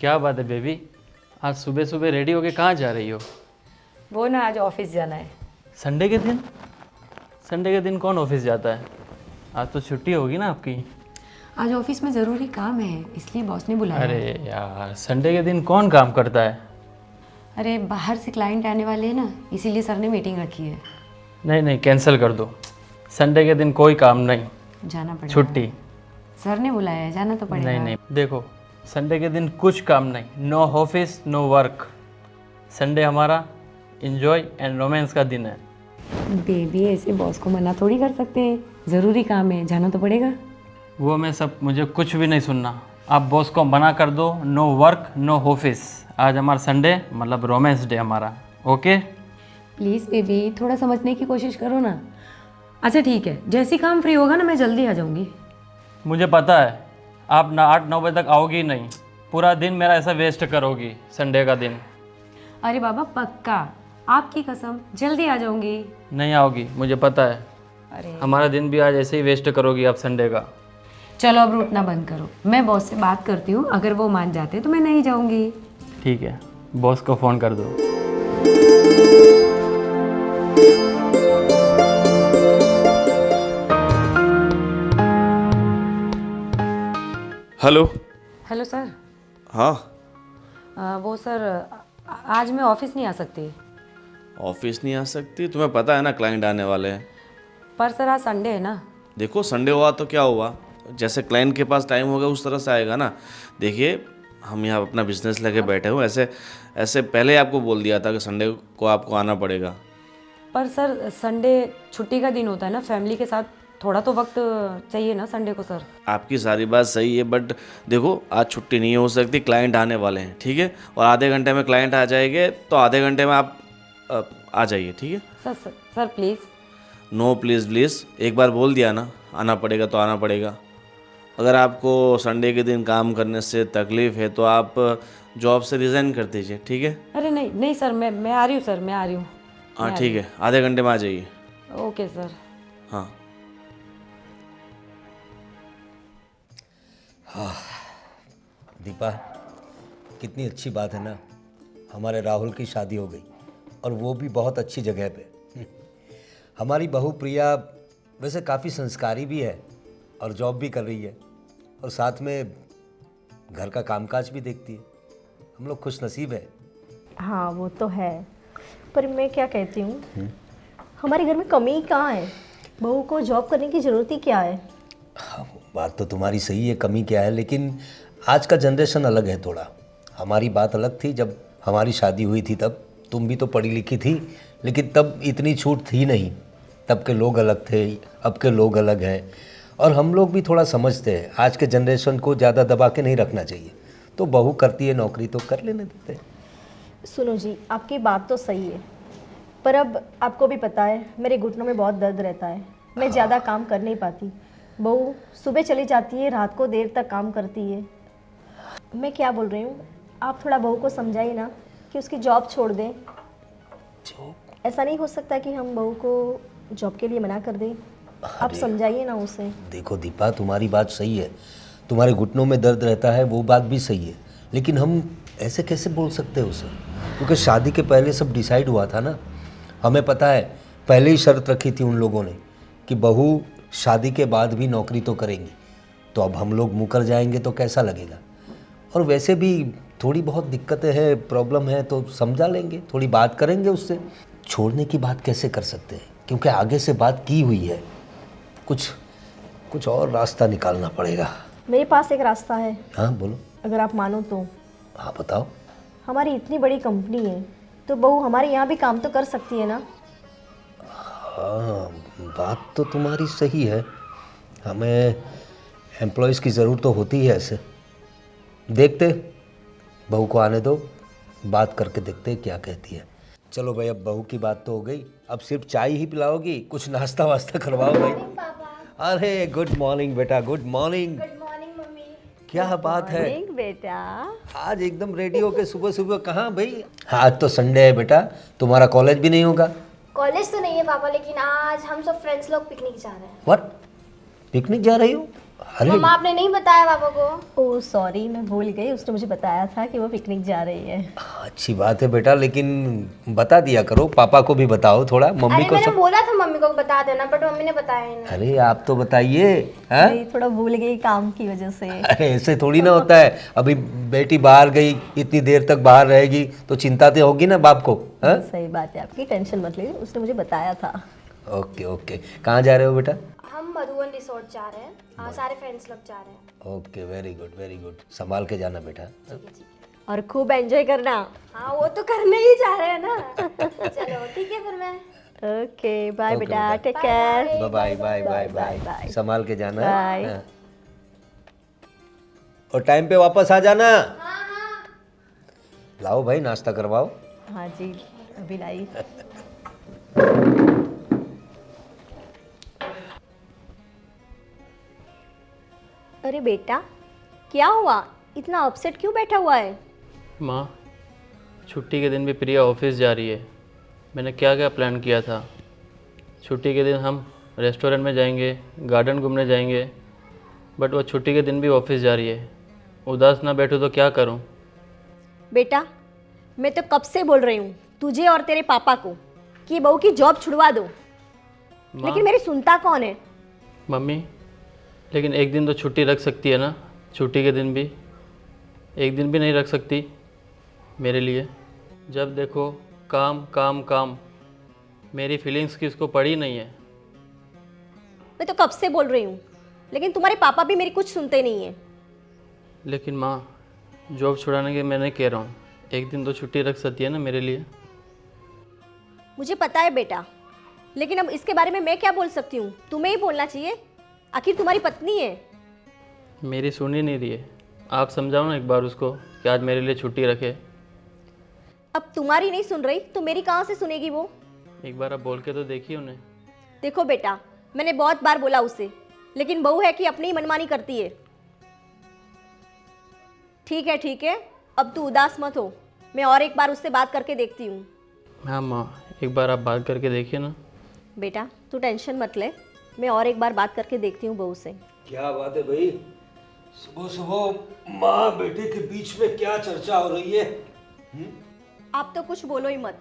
क्या बात है बेबी, आज सुबह सुबह रेडी होके कहाँ जा रही हो? वो ना आज ऑफिस जाना है। संडे के दिन? संडे के दिन कौन ऑफिस जाता है? आज तो छुट्टी होगी ना आपकी। आज ऑफिस में ज़रूरी काम है, इसलिए बॉस ने बुलाया। अरे यार, संडे के दिन कौन काम करता है? अरे बाहर से क्लाइंट आने वाले हैं ना, इसीलिए सर ने मीटिंग रखी है। नहीं नहीं, कैंसिल कर दो। संडे के दिन कोई काम नहीं, जाना पड़ेगा। छुट्टी। सर ने बुलाया है, जाना तो पड़ेगा। नहीं नहीं, देखो संडे के दिन कुछ काम नहीं, no office no work. Sunday हमारा एंजॉय एंड रोमांस का दिन है। बेबी ऐसे बॉस को मना थोड़ी कर सकते हैं, ज़रूरी काम है, जाना तो पड़ेगा। वो मैं सब, मुझे कुछ भी नहीं सुनना। आप बॉस को मना कर दो, नो वर्क नो ऑफिस। आज हमारा संडे मतलब रोमांस डे हमारा, ओके? प्लीज़ बेबी थोड़ा समझने की कोशिश करो ना। अच्छा ठीक है, जैसे काम फ्री होगा ना मैं जल्दी आ जाऊँगी। मुझे पता है आप ना 8-9 बजे तक आओगी नहीं, पूरा दिन मेरा ऐसा वेस्ट करोगी संडे का दिन। अरे बाबा पक्का, आपकी कसम जल्दी आ जाऊँगी। नहीं आओगी, मुझे पता है। अरे हमारा दिन भी आज ऐसे ही वेस्ट करोगी आप संडे का। चलो अब रूठना बंद करो, मैं बॉस से बात करती हूँ, अगर वो मान जाते तो मैं नहीं जाऊँगी। ठीक है, बॉस को फ़ोन कर दो। हेलो। Hello sir. हाँ। वो सर आज मैं ऑफिस नहीं आ सकती। ऑफिस नहीं आ सकती? तुम्हें पता है ना क्लाइंट आने वाले हैं। पर सर आज संडे है ना। देखो संडे हुआ तो क्या हुआ, जैसे क्लाइंट के पास टाइम होगा उस तरह से आएगा ना। देखिए हम यहाँ अपना बिजनेस लेके बैठे हुए, ऐसे ऐसे पहले आपको बोल दिया था कि संडे को आपको आना पड़ेगा। पर सर संडे छुट्टी का दिन होता है ना, फैमिली के साथ थोड़ा तो वक्त चाहिए ना संडे को सर। आपकी सारी बात सही है, बट देखो आज छुट्टी नहीं हो सकती, क्लाइंट आने वाले हैं, ठीक है? और आधे घंटे में क्लाइंट आ जाएंगे, तो आधे घंटे में आप आ जाइए, ठीक है? Sir please. No please please, एक बार बोल दिया ना, आना पड़ेगा तो आना पड़ेगा। अगर आपको संडे के दिन काम करने से तकलीफ़ है तो आप जॉब से रिज़ाइन कर दीजिए, ठीक है? अरे नहीं नहीं सर, मैं आ रही हूँ सर, मैं आ रही हूँ। हाँ ठीक है, आधे घंटे में आ जाइए। Okay sir. हाँ। दीपा, कितनी अच्छी बात है ना, हमारे राहुल की शादी हो गई और वो भी बहुत अच्छी जगह पे। हमारी बहू प्रिया वैसे काफ़ी संस्कारी भी है और जॉब भी कर रही है और साथ में घर का कामकाज भी देखती है। हम लोग खुशनसीब हैं। हाँ वो तो है, पर मैं क्या कहती हूँ, हमारे घर में कमी कहाँ है? बहू को जॉब करने की ज़रूरत ही क्या है? हाँ, बात तो तुम्हारी सही है, कमी क्या है, लेकिन आज का जनरेशन अलग है थोड़ा। हमारी बात अलग थी, जब हमारी शादी हुई थी तब तुम भी तो पढ़ी लिखी थी, लेकिन तब इतनी छूट थी नहीं। तब के लोग अलग थे, अब के लोग अलग हैं और हम लोग भी थोड़ा समझते हैं। आज के जनरेशन को ज़्यादा दबा के नहीं रखना चाहिए, तो बहू करती है नौकरी तो कर लेने देते हैं। सुनो जी, आपकी बात तो सही है, पर अब आपको भी पता है मेरे घुटनों में बहुत दर्द रहता है, मैं ज़्यादा काम कर नहीं पाती। बहू सुबह चली जाती है, रात को देर तक काम करती है। मैं क्या बोल रही हूँ, आप थोड़ा बहू को समझाइए ना कि उसकी जॉब छोड़ दें। ऐसा नहीं हो सकता कि हम बहू को जॉब के लिए मना कर दें, आप समझाइए ना उसे। देखो दीपा, तुम्हारी बात सही है, तुम्हारे घुटनों में दर्द रहता है, वो बात भी सही है, लेकिन हम ऐसे कैसे बोल सकते हैं उसे, क्योंकि शादी के पहले सब डिसाइड हुआ था ना। हमें पता है, पहले ही शर्त रखी थी उन लोगों ने कि बहू शादी के बाद भी नौकरी तो करेंगी। तो अब हम लोग मुकर जाएंगे तो कैसा लगेगा? और वैसे भी थोड़ी बहुत दिक्कतें हैं, प्रॉब्लम है, तो समझा लेंगे, थोड़ी बात करेंगे उससे। छोड़ने की बात कैसे कर सकते हैं, क्योंकि आगे से बात की हुई है। कुछ और रास्ता निकालना पड़ेगा। मेरे पास एक रास्ता है। हाँ बोलो। अगर आप मानो तो। हाँ बताओ। हमारी इतनी बड़ी कंपनी है, तो बहू हमारे यहाँ भी काम तो कर सकती है ना। हाँ बात तो तुम्हारी सही है, हमें एम्प्लॉयज़ की ज़रूरत तो होती है। ऐसे देखते, बहू को आने दो, बात करके देखते क्या कहती है। चलो भाई, अब बहू की बात तो हो गई, अब सिर्फ चाय ही पिलाओगी? कुछ नाश्ता वास्ता करवाओ भाई। अरे गुड मॉर्निंग बेटा, good morning. Good morning mummy. क्या बात है, बेटा आज एकदम रेडी होके सुबह सुबह कहाँ भाई? आज तो संडे है बेटा, तुम्हारा कॉलेज भी नहीं होगा? कॉलेज तो नहीं है पापा, लेकिन आज हम सब फ्रेंड्स लोग पिकनिक जा रहे हैं। व्हाट, पिकनिक जा रही हो? अरे मम्मा आपने नहीं बताया पापा को? ओह सॉरी, मैं भूल गई। उसने मुझे बताया था कि वो पिकनिक जा रही है। अच्छी बात है बेटा, लेकिन बता दिया करो, पापा को भी बताओ थोड़ा, मम्मी अरे को मैंने सब। बोला था मम्मी को बता देना, बट मम्मी ने बताया ही नहीं। अरे आप तो बताइए। हैं? नहीं, थोड़ा भूल गई काम की वजह से। अरे ऐसे थोड़ी ना होता है, अभी बेटी बाहर गई, इतनी देर तक बाहर रहेगी तो चिंता तो होगी ना बाप को। हैं? सही बात है आपकी, टेंशन मत लीजिए, उसने मुझे बताया था। ओके ओके, कहाँ जा रहे हो बेटा? हम मधुवन रिसोर्ट जा रहे हैं, सारे फ्रेंड्स लोग जा रहे हैं। Okay, very good very good, संभाल के जाना बेटा। और खूब एंजॉय करना। हाँ वो तो करने ही जा रहे हैं ना। चलो ठीक है फिर मैं। ओके बाय ओके, बेटा, बेटा। Take care. Bye bye bye bye bye, संभाल के जाना। बाय। हाँ। और टाइम पे वापस आ जाना। लाओ भाई, नाश्ता करवाओ। हाँ जी, अभी लाई। अरे बेटा, क्या हुआ? इतना अपसेट क्यों बैठा हुआ है? माँ, छुट्टी के दिन भी प्रिया ऑफिस जा रही है। मैंने क्या क्या प्लान किया था। छुट्टी के दिन हम रेस्टोरेंट में जाएंगे, गार्डन घूमने जाएंगे, बट वो छुट्टी के दिन भी ऑफिस जा रही है। उदास ना बैठूँ तो क्या करूँ? बेटा, मैं तो कब से बोल रही हूँ तुझे और तेरे पापा को कि बहू की जॉब छुड़वा दो, लेकिन मेरी सुनता कौन है? मम्मी, लेकिन एक दिन तो छुट्टी रख सकती है ना? छुट्टी के दिन भी एक दिन भी नहीं रख सकती मेरे लिए? जब देखो काम काम काम, मेरी फीलिंग्स की उसको पड़ी नहीं है। मैं तो कब से बोल रही हूँ, लेकिन तुम्हारे पापा भी मेरी कुछ सुनते नहीं है। लेकिन माँ, जॉब छुड़ाने के मैं नहीं कह रहा हूँ, एक दिन तो छुट्टी रख सकती है ना मेरे लिए? मुझे पता है बेटा, लेकिन अब इसके बारे में मैं क्या बोल सकती हूँ? तुम्हें ही बोलना चाहिए, आखिर तुम्हारी पत्नी है। मेरी सुन ही नहीं रही है। आप समझाओ ना एक बार उसको कि आज मेरे लिए छुट्टी रखे। अब तुम्हारी नहीं सुन रही तो मेरी कहाँ से सुनेगी वो? एक बार आप बोल के तो देखिए उन्हें। देखो बेटा, मैंने बहुत बार बोला उसे, लेकिन बहू है कि अपनी ही मनमानी करती है। ठीक है, अब तू उदास मत हो, मैं और एक बार उससे बात करके देखती हूँ। हाँ माँ, एक बार आप बात करके देखिए ना। बेटा तू टेंशन मत ले, मैं और एक बार बात करके देखती हूँ बहू से। क्या बात है भाई, सुबह सुबह माँ बेटे के बीच में क्या चर्चा हो रही है? आप तो कुछ बोलो ही मत,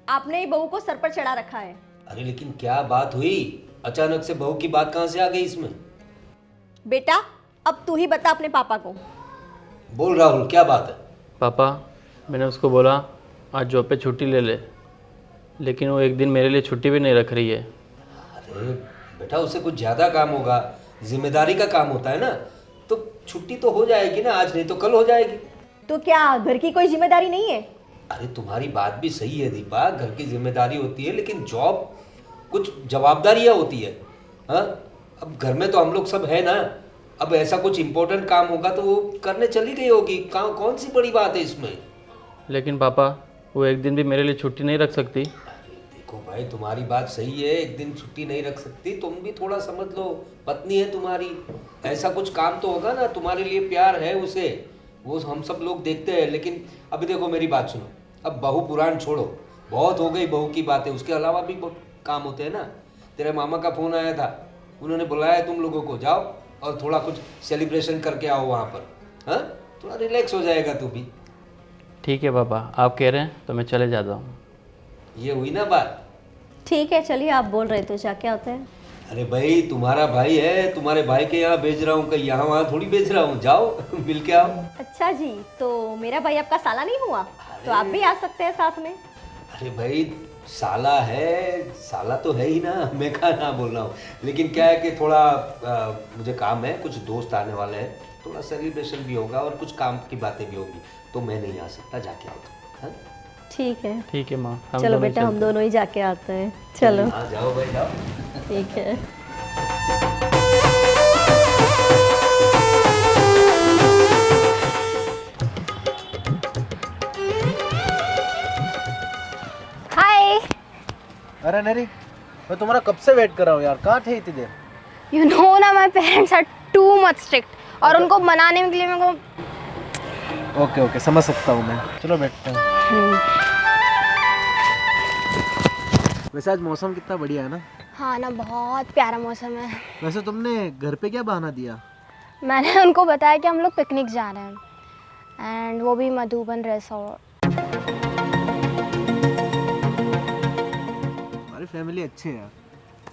आपने ही बहू को सर पर चढ़ा रखा है। अरे लेकिन क्या बात हुई? अचानक से बहू की बात कहाँ से आ गई इसमें? बेटा अब तू ही बता अपने पापा को। बोल राहुल, क्या बात है? पापा, मैंने उसको बोला आज जॉब पे छुट्टी ले ले, लेकिन वो एक दिन मेरे लिए छुट्टी भी नहीं रख रही है। अरे बेटा, उसे कुछ ज़्यादा काम होगा, जिम्मेदारी का काम होता है ना, तो छुट्टी तो हो जाएगी ना, आज नहीं तो कल हो जाएगी। तो क्या घर की कोई जिम्मेदारी नहीं है? अरे तुम्हारी बात भी सही है दीपा, घर की जिम्मेदारी होती है, लेकिन जॉब कुछ जवाबदारियाँ होती है। हाँ, अब घर में तो हम लोग सब है ना, अब ऐसा कुछ इम्पोर्टेंट काम होगा तो वो करने चली गई होगी, कौन सी बड़ी बात है इसमें? लेकिन पापा, वो एक दिन भी मेरे लिए छुट्टी नहीं रख सकती। देखो भाई, तुम्हारी बात सही है, एक दिन छुट्टी नहीं रख सकती, तुम भी थोड़ा समझ लो, पत्नी है तुम्हारी, ऐसा कुछ काम तो होगा ना, तुम्हारे लिए प्यार है उसे, वो हम सब लोग देखते हैं। लेकिन अभी देखो मेरी बात सुनो, अब बहू पुराण छोड़ो, बहुत हो गई बहू की बातें, उसके अलावा भी बहुत काम होते हैं ना। तेरे मामा का फ़ोन आया था, उन्होंने बुलाया तुम लोगों को, जाओ और थोड़ा कुछ सेलिब्रेशन करके आओ वहाँ पर। हाँ, थोड़ा रिलैक्स हो जाएगा तू भी। ठीक है पापा, आप कह रहे हैं तो मैं चले जाता हूँ। ये हुई ना बात। ठीक है चलिए, आप बोल रहे थे जाके आते हैं। अरे भाई, तुम्हारा भाई है, तुम्हारे भाई के यहाँ भेज रहा हूँ, कहीं यहाँ वहाँ थोड़ी भेज रहा हूँ, जाओ मिल के आओ। अच्छा जी, तो मेरा भाई आपका साला नहीं हुआ? तो आप भी आ सकते हैं साथ में। अरे भाई, साला है, साला तो है ही ना, मैं कहा ना बोल रहा हूँ, लेकिन क्या है कि थोड़ा मुझे काम है, कुछ दोस्त आने वाले हैं, थोड़ा सेलिब्रेशन भी होगा और कुछ काम की बातें भी होगी, तो मैं नहीं आ सकता, जाके आओ। हाँ ठीक है, ठीक है माँ, हम चलो दोनों बेटा हम चलते हैं। दोनों ही जाके आते हैं। चलो हाँ जाओ भाई जाओ। ठीक है। हाय। अरे नरी, मैं तुम्हारा कब से वेट कर रहा हूँ यार, कहाँ थे इतनी देर? यू नो ना, my parents are too much strict और उनको मनाने के लिए मेरे को। ओके ओके, समझ सकता हूँ मैं, चलो बैठते हैं। वैसे आज मौसम कितना बढ़िया है ना? हाँ ना, बहुत प्यारा मौसम है। वैसे तुमने घर पे क्या बहाना दिया? मैंने उनको बताया कि हम लोग पिकनिक जा रहे हैं एंड वो भी मधुबन रिसोर्ट। हमारी फैमिली अच्छी है यार,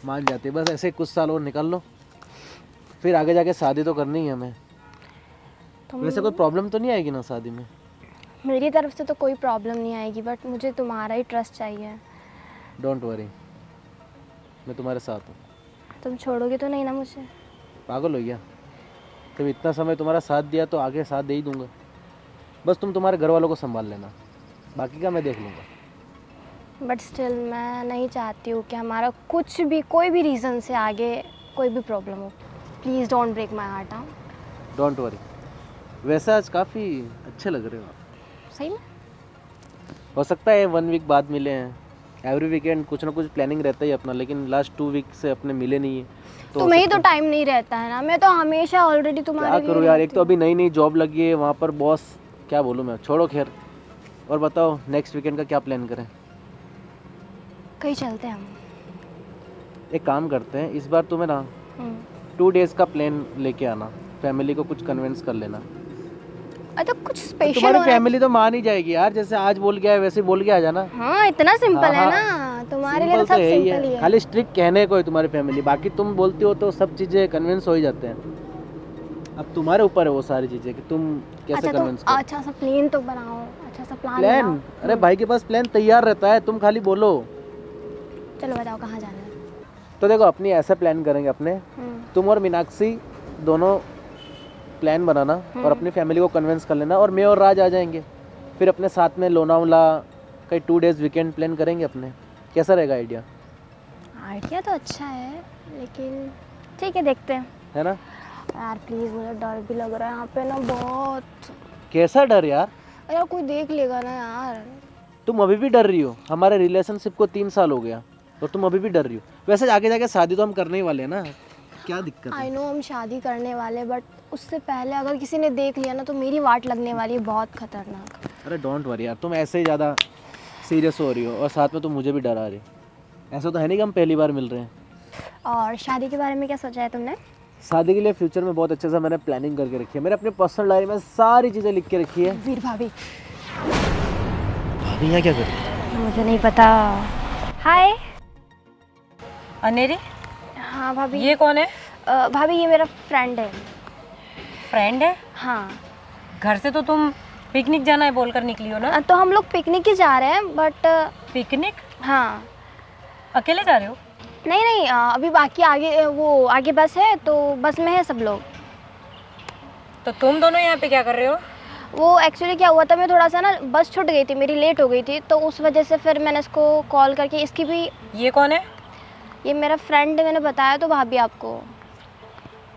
मान जाती है। बस ऐसे कुछ साल और निकाल लो, फिर आगे जाके शादी तो करनी ही है हमें। वैसे कोई प्रॉब्लम तो नहीं आएगी ना शादी में? मेरी तरफ से तो कोई प्रॉब्लम नहीं आएगी, बट मुझे तुम्हारा ही ट्रस्ट चाहिए। डोंट वरी, मैं तुम्हारे साथ हूँ। तुम छोड़ोगे तो नहीं ना मुझे? पागल हो गया? जब इतना समय तुम्हारा साथ दिया तो आगे साथ दे ही दूंगा। बस तुम तुम्हारे घर वालों को संभाल लेना, बाकी का मैं देख लूँगा। बट स्टिल मैं नहीं चाहती हूँ कि हमारा कुछ भी कोई भी रीज़न से आगे कोई भी प्रॉब्लम हो। Please don't break my heart. हाँ, डोंट वरी। वैसे आज काफ़ी अच्छे लग रहे हो आप। सही में? हो सकता है 1 वीक बाद मिले हैं। एवरी वीकेंड कुछ ना कुछ प्लानिंग रहता ही अपना, लेकिन लास्ट 2 वीक से अपने मिले नहीं है। तो तुम्हें ही तो टाइम नहीं रहता है ना। मैं तो हमेशा ऑलरेडी तुम्हारे क्या लिए करूँ यार, एक रहती तो अभी नई नई जॉब लगी है, वहाँ पर बॉस क्या बोलूँ मैं। छोड़ो खैर, और बताओ नेक्स्ट वीकेंड का क्या प्लान करें? हूँ। कहीं चलते हैं हम। एक काम करते हैं, इस बार तुम्हें ना हम्म। 2 डेज़ का प्लान लेके आना, फैमिली को कुछ कन्विंस कर लेना। तो कुछ स्पेशल तुम्हारी होना। फैमिली तो मान ही जाएगी यार, जैसे आज बोल के आए वैसे बोल के आ जाना। हाँ, इतना सिंपल है हाँ, ना। तुम्हारे लिए तो सिंपल सब है ही सिंपल ही है। खाली स्ट्रिक्ट कहने को है तुम्हारी फैमिली, बाकी तुम बोलती हो तो सब चीज़ें कन्विंस हो ही जाते हैं। अब तुम्हारे ऊपर है वो सारी चीज़ें कि तुम कैसे अच्छा, कन्विंस तुम करो। अच्छा सा प्लान तो बनाओ, अच्छा सा प्लान प्लान? बनाओ। अरे भाई के पास प्लान तैयार रहता है, तुम खाली बोलो। चलो बताओ कहाँ जाना है। तो देखो, अपनी ऐसा प्लान करेंगे अपने, तुम और मीनाक्षी दोनों प्लान बनाना और अपनी फैमिली को कन्विंस कर लेना, और मैं और राज आ जाएंगे। फिर अपने साथ में लोनावला कहीं 2 डेज़ वीकेंड प्लान करेंगे अपने। कैसा रहेगा आइडिया? आइडिया तो अच्छा है, लेकिन ठीक है, देखते हैं। है ना? यार प्लीज़, मुझे डर भी लग रहा है यहाँ पे ना बहुत। कैसा डर यार? यार कोई देख लेगा ना यार। तुम अभी भी डर रही हो? हमारे रिलेशनशिप को 3 साल हो गया और तुम अभी भी डर रही हो? वैसे आगे जाके शादी तो हम करने ही वाले हैं ना, क्या दिक्कत है? आई नो हम शादी करने वाले, बट उससे पहले अगर किसी ने देख लिया ना तो मेरी वाट लगने वाली है बहुत खतरनाक। अरे डोंट वरी यार, तुम ऐसे ही ज़्यादा सीरियस हो रही हो और साथ में तुम मुझे भी डरा रही हो। ऐसा तो है नहीं कि हम पहली बार मिल रहे हैं। और शादी के बारे में क्या सोचा है तुमने? शादी के लिए फ्यूचर में बहुत अच्छे से मैंने प्लानिंग करके रखी है। मैंने अपने पर्सनल डायरी में सारी चीज़ें लिख के रखी है। वीर भाभी। भाभी यहाँ क्या कर रही है? मुझे नहीं पता। हाय। अनेरी, हाँ भाभी। ये कौन है? भाभी ये मेरा फ्रेंड है। फ्रेंड है? हाँ। घर से तो तुम पिकनिक जाना है बोलकर निकली हो ना? तो हम लोग पिकनिक ही जा रहे हैं, बट पिकनिक? हाँ। अकेले जा रहे हो? नहीं नहीं, अभी बाकी आगे वो आगे बस है, तो बस में है सब लोग। तो तुम दोनों यहाँ पे क्या कर रहे हो? वो एक्चुअली क्या हुआ था, मैं थोड़ा सा ना बस छूट गई थी, मेरी लेट हो गई थी, तो उस वजह से फिर मैंने इसको कॉल करके, इसकी भी। ये कौन है? ये मेरा फ्रेंड है, मैंने बताया तो भाभी आपको।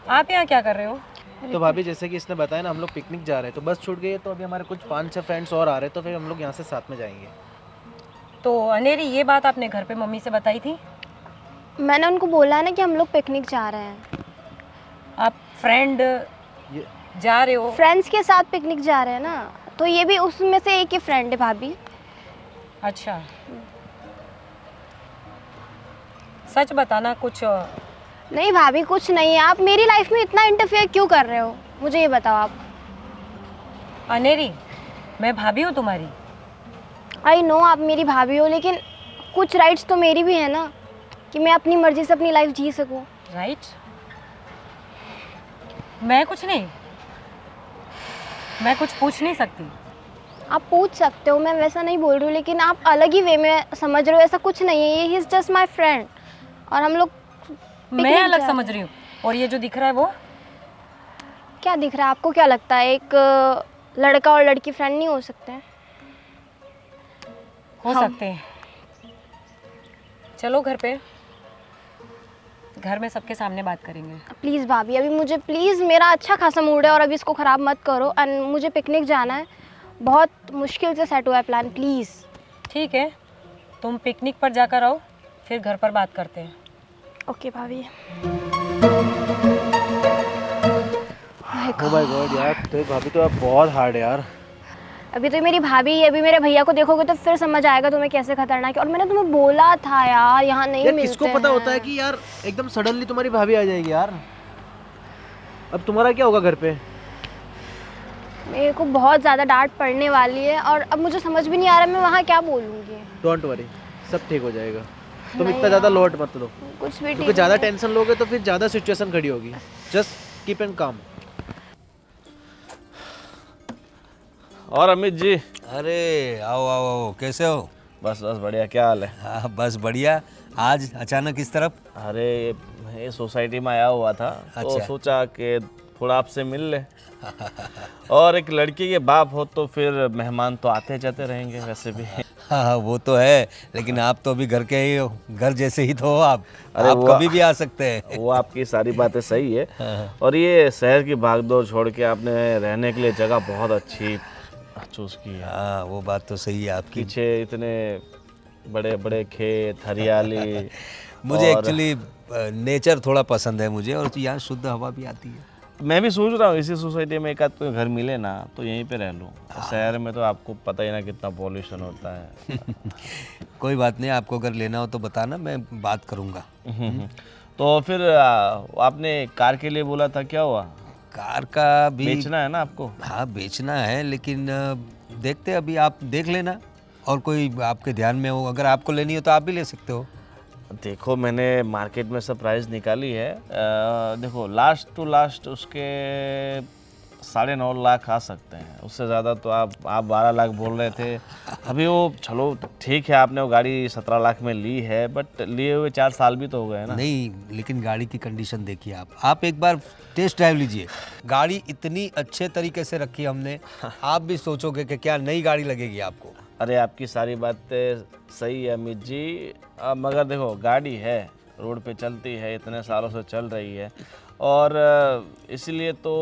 आप यहाँ क्या कर रहे हो? तो भाभी जैसे कि इसने बताया ना, हम लोग पिकनिक जा रहे हैं, तो बस छूट गई है, तो अभी हमारे कुछ 5-6 फ्रेंड्स और आ रहे हैं, तो फिर हम लोग यहाँ से साथ में जाएंगे। तो अनेरी, ये बात आपने घर पे मम्मी से बताई थी? मैंने उनको बोला है ना कि हम लोग पिकनिक जा रहे हैं। आप फ्रेंड जा रहे हो? फ्रेंड्स के साथ पिकनिक जा रहे हैं ना, तो ये भी उसमें से एक ही फ्रेंड है भाभी। अच्छा, सच बताना, कुछ नहीं भाभी, कुछ नहीं है। आप मेरी लाइफ में इतना इंटरफेयर क्यों कर रहे हो, मुझे ये बताओ आप। अनेरी, मैं भाभी हूँ तुम्हारी। आई नो आप मेरी भाभी हो, लेकिन कुछ राइट्स तो मेरी भी है ना, कि मैं अपनी मर्जी से अपनी लाइफ जी सकूं। राइट? मैं कुछ नहीं, मैं कुछ पूछ नहीं सकती। आप पूछ सकते हो, मैं वैसा नहीं बोल रही हूँ, लेकिन आप अलग ही वे में समझ रहे हो। ऐसा कुछ नहीं है, he is just my friend, और हम लोग मैं अलग समझ रही हूँ। और ये जो दिख रहा है वो क्या दिख रहा है आपको? क्या लगता है एक लड़का और लड़की फ्रेंड नहीं हो सकते हैं? हो सकते हैं। चलो घर पे, घर में सबके सामने बात करेंगे। प्लीज़ भाभी, अभी मुझे प्लीज़, मेरा अच्छा खासा मूड है और अभी इसको ख़राब मत करो। एंड मुझे पिकनिक जाना है, बहुत मुश्किल से सेट हुआ है प्लान, प्लीज़। ठीक है, तुम पिकनिक पर जाकर आओ, फिर घर पर बात करते हैं। ओके भाभी। ओ माय गॉड यार, तो भाभी तो आप बहुत हार्ड है यार। अभी तो मेरी भाभी है, अभी मेरे भैया को देखोगे तो फिर समझ आएगा तुम्हें कैसे खतरनाक है। और मैंने तुम्हें बोला था यार, यहाँ नहीं यार मिलते किसको पता हैं। होता है कि यार एकदम सडनली तुम्हारी भाभी आ जाएगी यार। अब तुम्हारा क्या होगा घर पे? मेरे को बहुत ज़्यादा डांट पड़ने वाली है और अब मुझे समझ भी नहीं आ रहा मैं वहाँ क्या बोलूँगी। डोंट वरी, सब ठीक हो जाएगा। तुम इतना ज़्यादा लोड मत लो, कुछ भी क्योंकि ठीक ज़्यादा नहीं है। टेंशन लोगे तो फिर ज़्यादा सिचुएशन खड़ी होगी। जस्ट कीप एंड काम। और अमित जी? अरे आओ आओ आओ, कैसे हो? बस बस बढ़िया, क्या हाल है? हाँ बस बढ़िया। आज अचानक इस तरफ? अरे ये सोसाइटी में आया हुआ था तो अच्छा। सोचा कि थोड़ा आपसे मिल ले। और एक लड़की के बाप हो तो फिर मेहमान तो आते जाते रहेंगे वैसे भी। हाँ हाँ वो तो है, लेकिन आप तो अभी घर के ही हो, घर जैसे ही तो हो आप। अरे आप वो- कभी भी आ सकते हैं। वो आपकी सारी बातें सही है। और ये शहर की भागदौड़ छोड़ के आपने रहने के लिए जगह बहुत अच्छी चूज की है। हाँ वो बात तो सही है आपकी। पीछे इतने बड़े बड़े खेत, हरियाली। मुझे और एक्चुअली नेचर थोड़ा पसंद है मुझे, और यहाँ शुद्ध हवा भी आती है। मैं भी सोच रहा हूँ इसी सोसाइटी में एक आध कोई घर मिले ना तो यहीं पे रह लूँ। शहर में तो आपको पता ही ना कितना पॉल्यूशन होता है। कोई बात नहीं, आपको अगर लेना हो तो बताना, मैं बात करूँगा। तो फिर आपने कार के लिए बोला था, क्या हुआ? कार का भी बेचना है ना आपको? हाँ बेचना है, लेकिन देखते हैं, अभी आप देख लेना, और कोई आपके ध्यान में हो, अगर आपको लेनी हो तो आप भी ले सकते हो। देखो मैंने मार्केट में सब प्राइस निकाली है। देखो लास्ट टू लास्ट उसके 9.5 लाख आ सकते हैं, उससे ज़्यादा तो आप 12 लाख बोल रहे थे अभी। वो चलो ठीक है, आपने वो गाड़ी 17 लाख में ली है, बट लिए हुए 4 साल भी तो हो गए ना। नहीं, लेकिन गाड़ी की कंडीशन देखिए आप एक बार टेस्ट ड्राइव लीजिए। गाड़ी इतनी अच्छे तरीके से रखी है हमने, आप भी सोचोगे कि क्या नई गाड़ी लगेगी आपको। अरे आपकी सारी बातें सही है अमित जी, मगर देखो गाड़ी है, रोड पे चलती है, इतने सालों से चल रही है, और इसलिए तो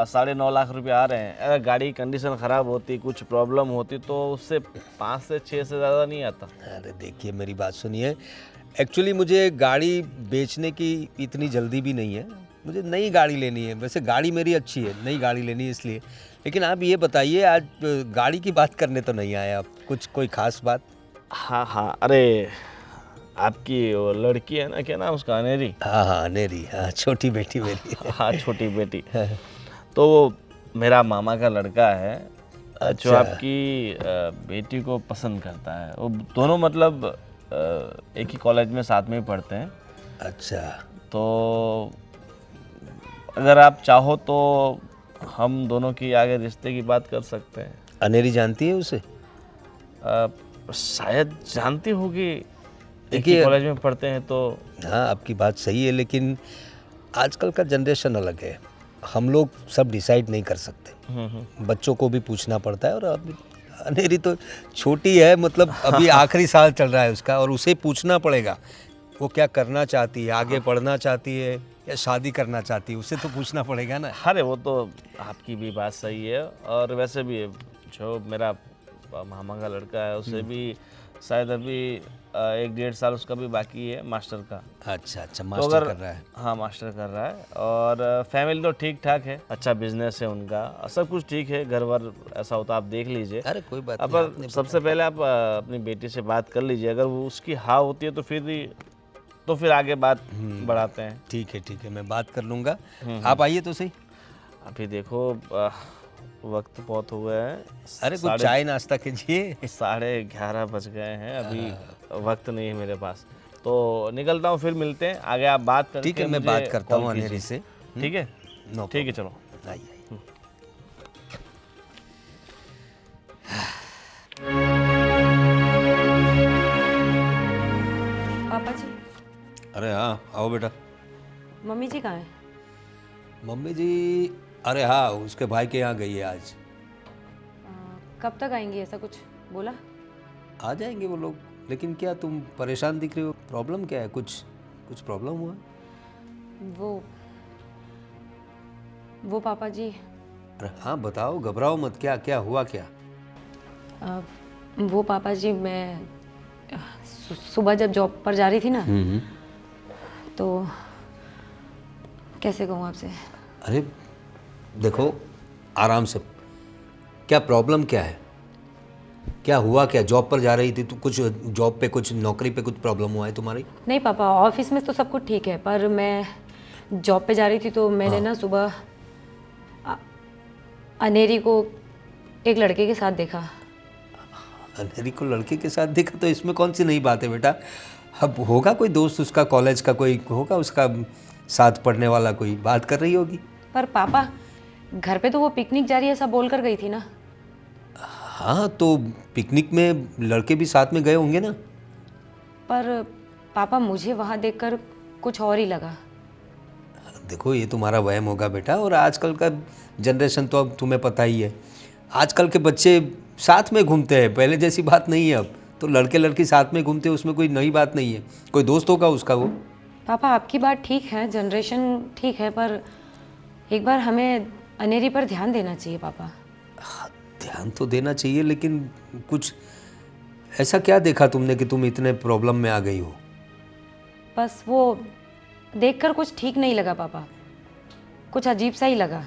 9.5 लाख रुपए आ रहे हैं। अगर गाड़ी की कंडीशन ख़राब होती, कुछ प्रॉब्लम होती तो उससे 5 से 6 से ज़्यादा नहीं आता। अरे देखिए मेरी बात सुनिए, एक्चुअली मुझे गाड़ी बेचने की इतनी जल्दी भी नहीं है, मुझे नई गाड़ी लेनी है। वैसे गाड़ी मेरी अच्छी है, नई गाड़ी लेनी है इसलिए। लेकिन आप ये बताइए, आज गाड़ी की बात करने तो नहीं आए आप, कुछ कोई खास बात? हाँ हाँ, अरे आपकी वो लड़की है ना, क्या नाम उसका, अनेरी? हाँ हाँ अनेरी, हाँ छोटी बेटी मेरी। हाँ छोटी बेटी। तो वो मेरा मामा का लड़का है, जो अच्छा। आपकी बेटी को पसंद करता है। वो दोनों मतलब एक ही कॉलेज में साथ में ही पढ़ते हैं। अच्छा। तो अगर आप चाहो तो हम दोनों की आगे रिश्ते की बात कर सकते हैं। अनेरी जानती है उसे? शायद जानती होगी, एक ही देखिए- कॉलेज में पढ़ते हैं तो। हाँ आपकी बात सही है, लेकिन आजकल का जनरेशन अलग है, हम लोग सब डिसाइड नहीं कर सकते। बच्चों को भी पूछना पड़ता है, और अब अनेरी तो छोटी है, मतलब अभी आखिरी साल चल रहा है उसका, और उसे पूछना पड़ेगा वो क्या करना चाहती है, आगे पढ़ना चाहती है या शादी करना चाहती है, उसे तो पूछना पड़ेगा ना। अरे वो तो आपकी भी बात सही है, और वैसे भी जो मेरा मामा का लड़का है उसे भी शायद अभी 1-1.5 साल उसका भी बाकी है मास्टर का। अच्छा अच्छा, तो मास्टर अगर कर रहा है। हाँ मास्टर कर रहा है, और फैमिली तो ठीक ठाक है, अच्छा बिजनेस है उनका, सब कुछ ठीक है। घर वर ऐसा होता आप देख लीजिए। अरे कोई बात नहीं, पर आपने सबसे पहले आप अपनी बेटी से बात कर लीजिए, अगर वो उसकी हाँ होती है तो फिर आगे बात बढ़ाते हैं। ठीक है, मैं बात कर लूँगा। आप आइए तो सही। अभी देखो वक्त बहुत हो गया है। अरे कुछ चाय नाश्ता कीजिए। 11:30 बज गए हैं, अभी वक्त नहीं है मेरे पास, तो निकलता हूँ, फिर मिलते हैं आगे। आप बात करके ठीक है, मैं मुझे बात करता कॉल हूँ कीजिए। अनेरी से। ठीक है, नो ठीक है, चलो। आइए। पापा जी, अरे हाँ आओ बेटा। मम्मी जी कहाँ हैं? मम्मी जी, अरे हाँ उसके भाई के यहाँ गई है आज। कब तक आएंगी, ऐसा कुछ बोला? आ जाएंगे वो लोग, लेकिन क्या तुम परेशान दिख रही हो, प्रॉब्लम क्या है? कुछ प्रॉब्लम हुआ? वो पापा जी, अरे हाँ बताओ, घबराओ मत, क्या हुआ क्या? वो पापा जी, मैं सुबह जब जॉब पर जा रही थी ना, तो कैसे कहूँ आपसे। अरे देखो आराम से, क्या प्रॉब्लम क्या है, क्या हुआ क्या? जॉब पर जा रही थी तो कुछ जॉब पे, कुछ नौकरी पे कुछ प्रॉब्लम हुआ है तुम्हारी? नहीं पापा, ऑफिस में तो सब कुछ ठीक है, पर मैं जॉब पे जा रही थी तो मैंने ना सुबह अनेरी को एक लड़के के साथ देखा। अंधेरी को लड़के के साथ देखा तो इसमें कौन सी नई बात है बेटा? अब होगा कोई दोस्त उसका, कॉलेज का कोई होगा उसका साथ पढ़ने वाला, कोई बात कर रही होगी। पर पापा घर पे तो वो पिकनिक जा रही है ऐसा बोल कर गई थी ना। हाँ तो पिकनिक में लड़के भी साथ में गए होंगे ना। पर पापा मुझे वहाँ देखकर कुछ और ही लगा। देखो ये तुम्हारा वहम होगा बेटा, और आजकल का जनरेशन तो अब तुम्हें पता ही है, आजकल के बच्चे साथ में घूमते हैं, पहले जैसी बात नहीं है अब तो। लड़के लड़की साथ में घूमते हैं, उसमें कोई नई बात नहीं है, कोई दोस्त होगा उसका वो। पापा आपकी बात ठीक है, जनरेशन ठीक है, पर एक बार हमें अनेरी पर ध्यान देना चाहिए पापा। ध्यान तो देना चाहिए, लेकिन कुछ ऐसा क्या देखा तुमने कि तुम इतने प्रॉब्लम में आ गई हो? बस वो देखकर कुछ ठीक नहीं लगा पापा, कुछ अजीब सा ही लगा।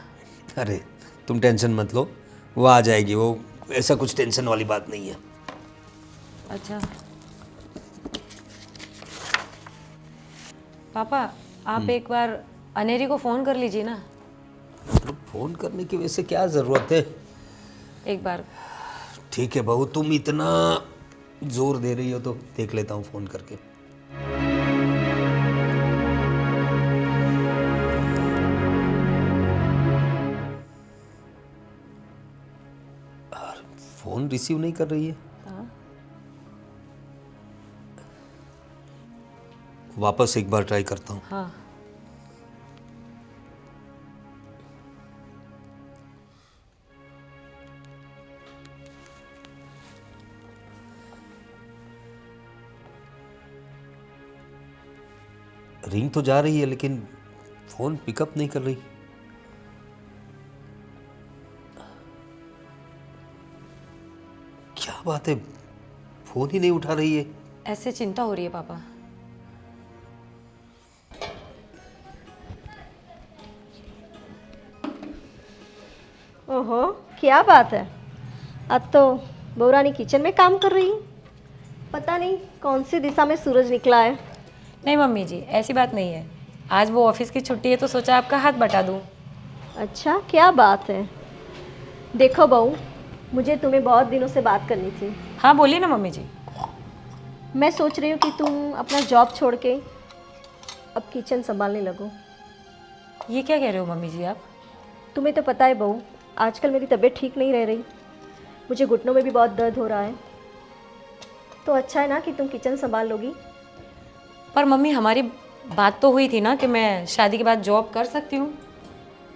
अरे तुम टेंशन मत लो, वो आ जाएगी, वो ऐसा कुछ टेंशन वाली बात नहीं है। अच्छा पापा आप एक बार अनेरी को फ़ोन कर लीजिए ना। तो फ़ोन करने की वैसे क्या ज़रूरत है? एक बार। ठीक है बहू, तुम इतना जोर दे रही हो तो देख लेता हूँ फ़ोन करके। फ़ोन रिसीव नहीं कर रही है। हाँ। वापस एक बार ट्राई करता हूँ। हाँ रिंग तो जा रही है लेकिन फ़ोन पिकअप नहीं कर रही। क्या बात है, फ़ोन ही नहीं उठा रही है। ऐसे चिंता हो रही है पापा। ओहो, क्या बात है, अब तो बहू रानी किचन में काम कर रही है। पता नहीं कौन सी दिशा में सूरज निकला है। नहीं मम्मी जी ऐसी बात नहीं है, आज वो ऑफिस की छुट्टी है तो सोचा आपका हाथ बटा दूँ। अच्छा क्या बात है। देखो बहू, मुझे तुम्हें बहुत दिनों से बात करनी थी। हाँ बोलिए ना मम्मी जी। मैं सोच रही हूँ कि तुम अपना जॉब छोड़ के अब किचन संभालने लगो। ये क्या कह रहे हो मम्मी जी आप? तुम्हें तो पता है बहू, आजकल मेरी तबीयत ठीक नहीं रह रही, मुझे घुटनों में भी बहुत दर्द हो रहा है, तो अच्छा है ना कि तुम किचन संभाल लोगी। पर मम्मी हमारी बात तो हुई थी ना कि मैं शादी के बाद जॉब कर सकती हूँ।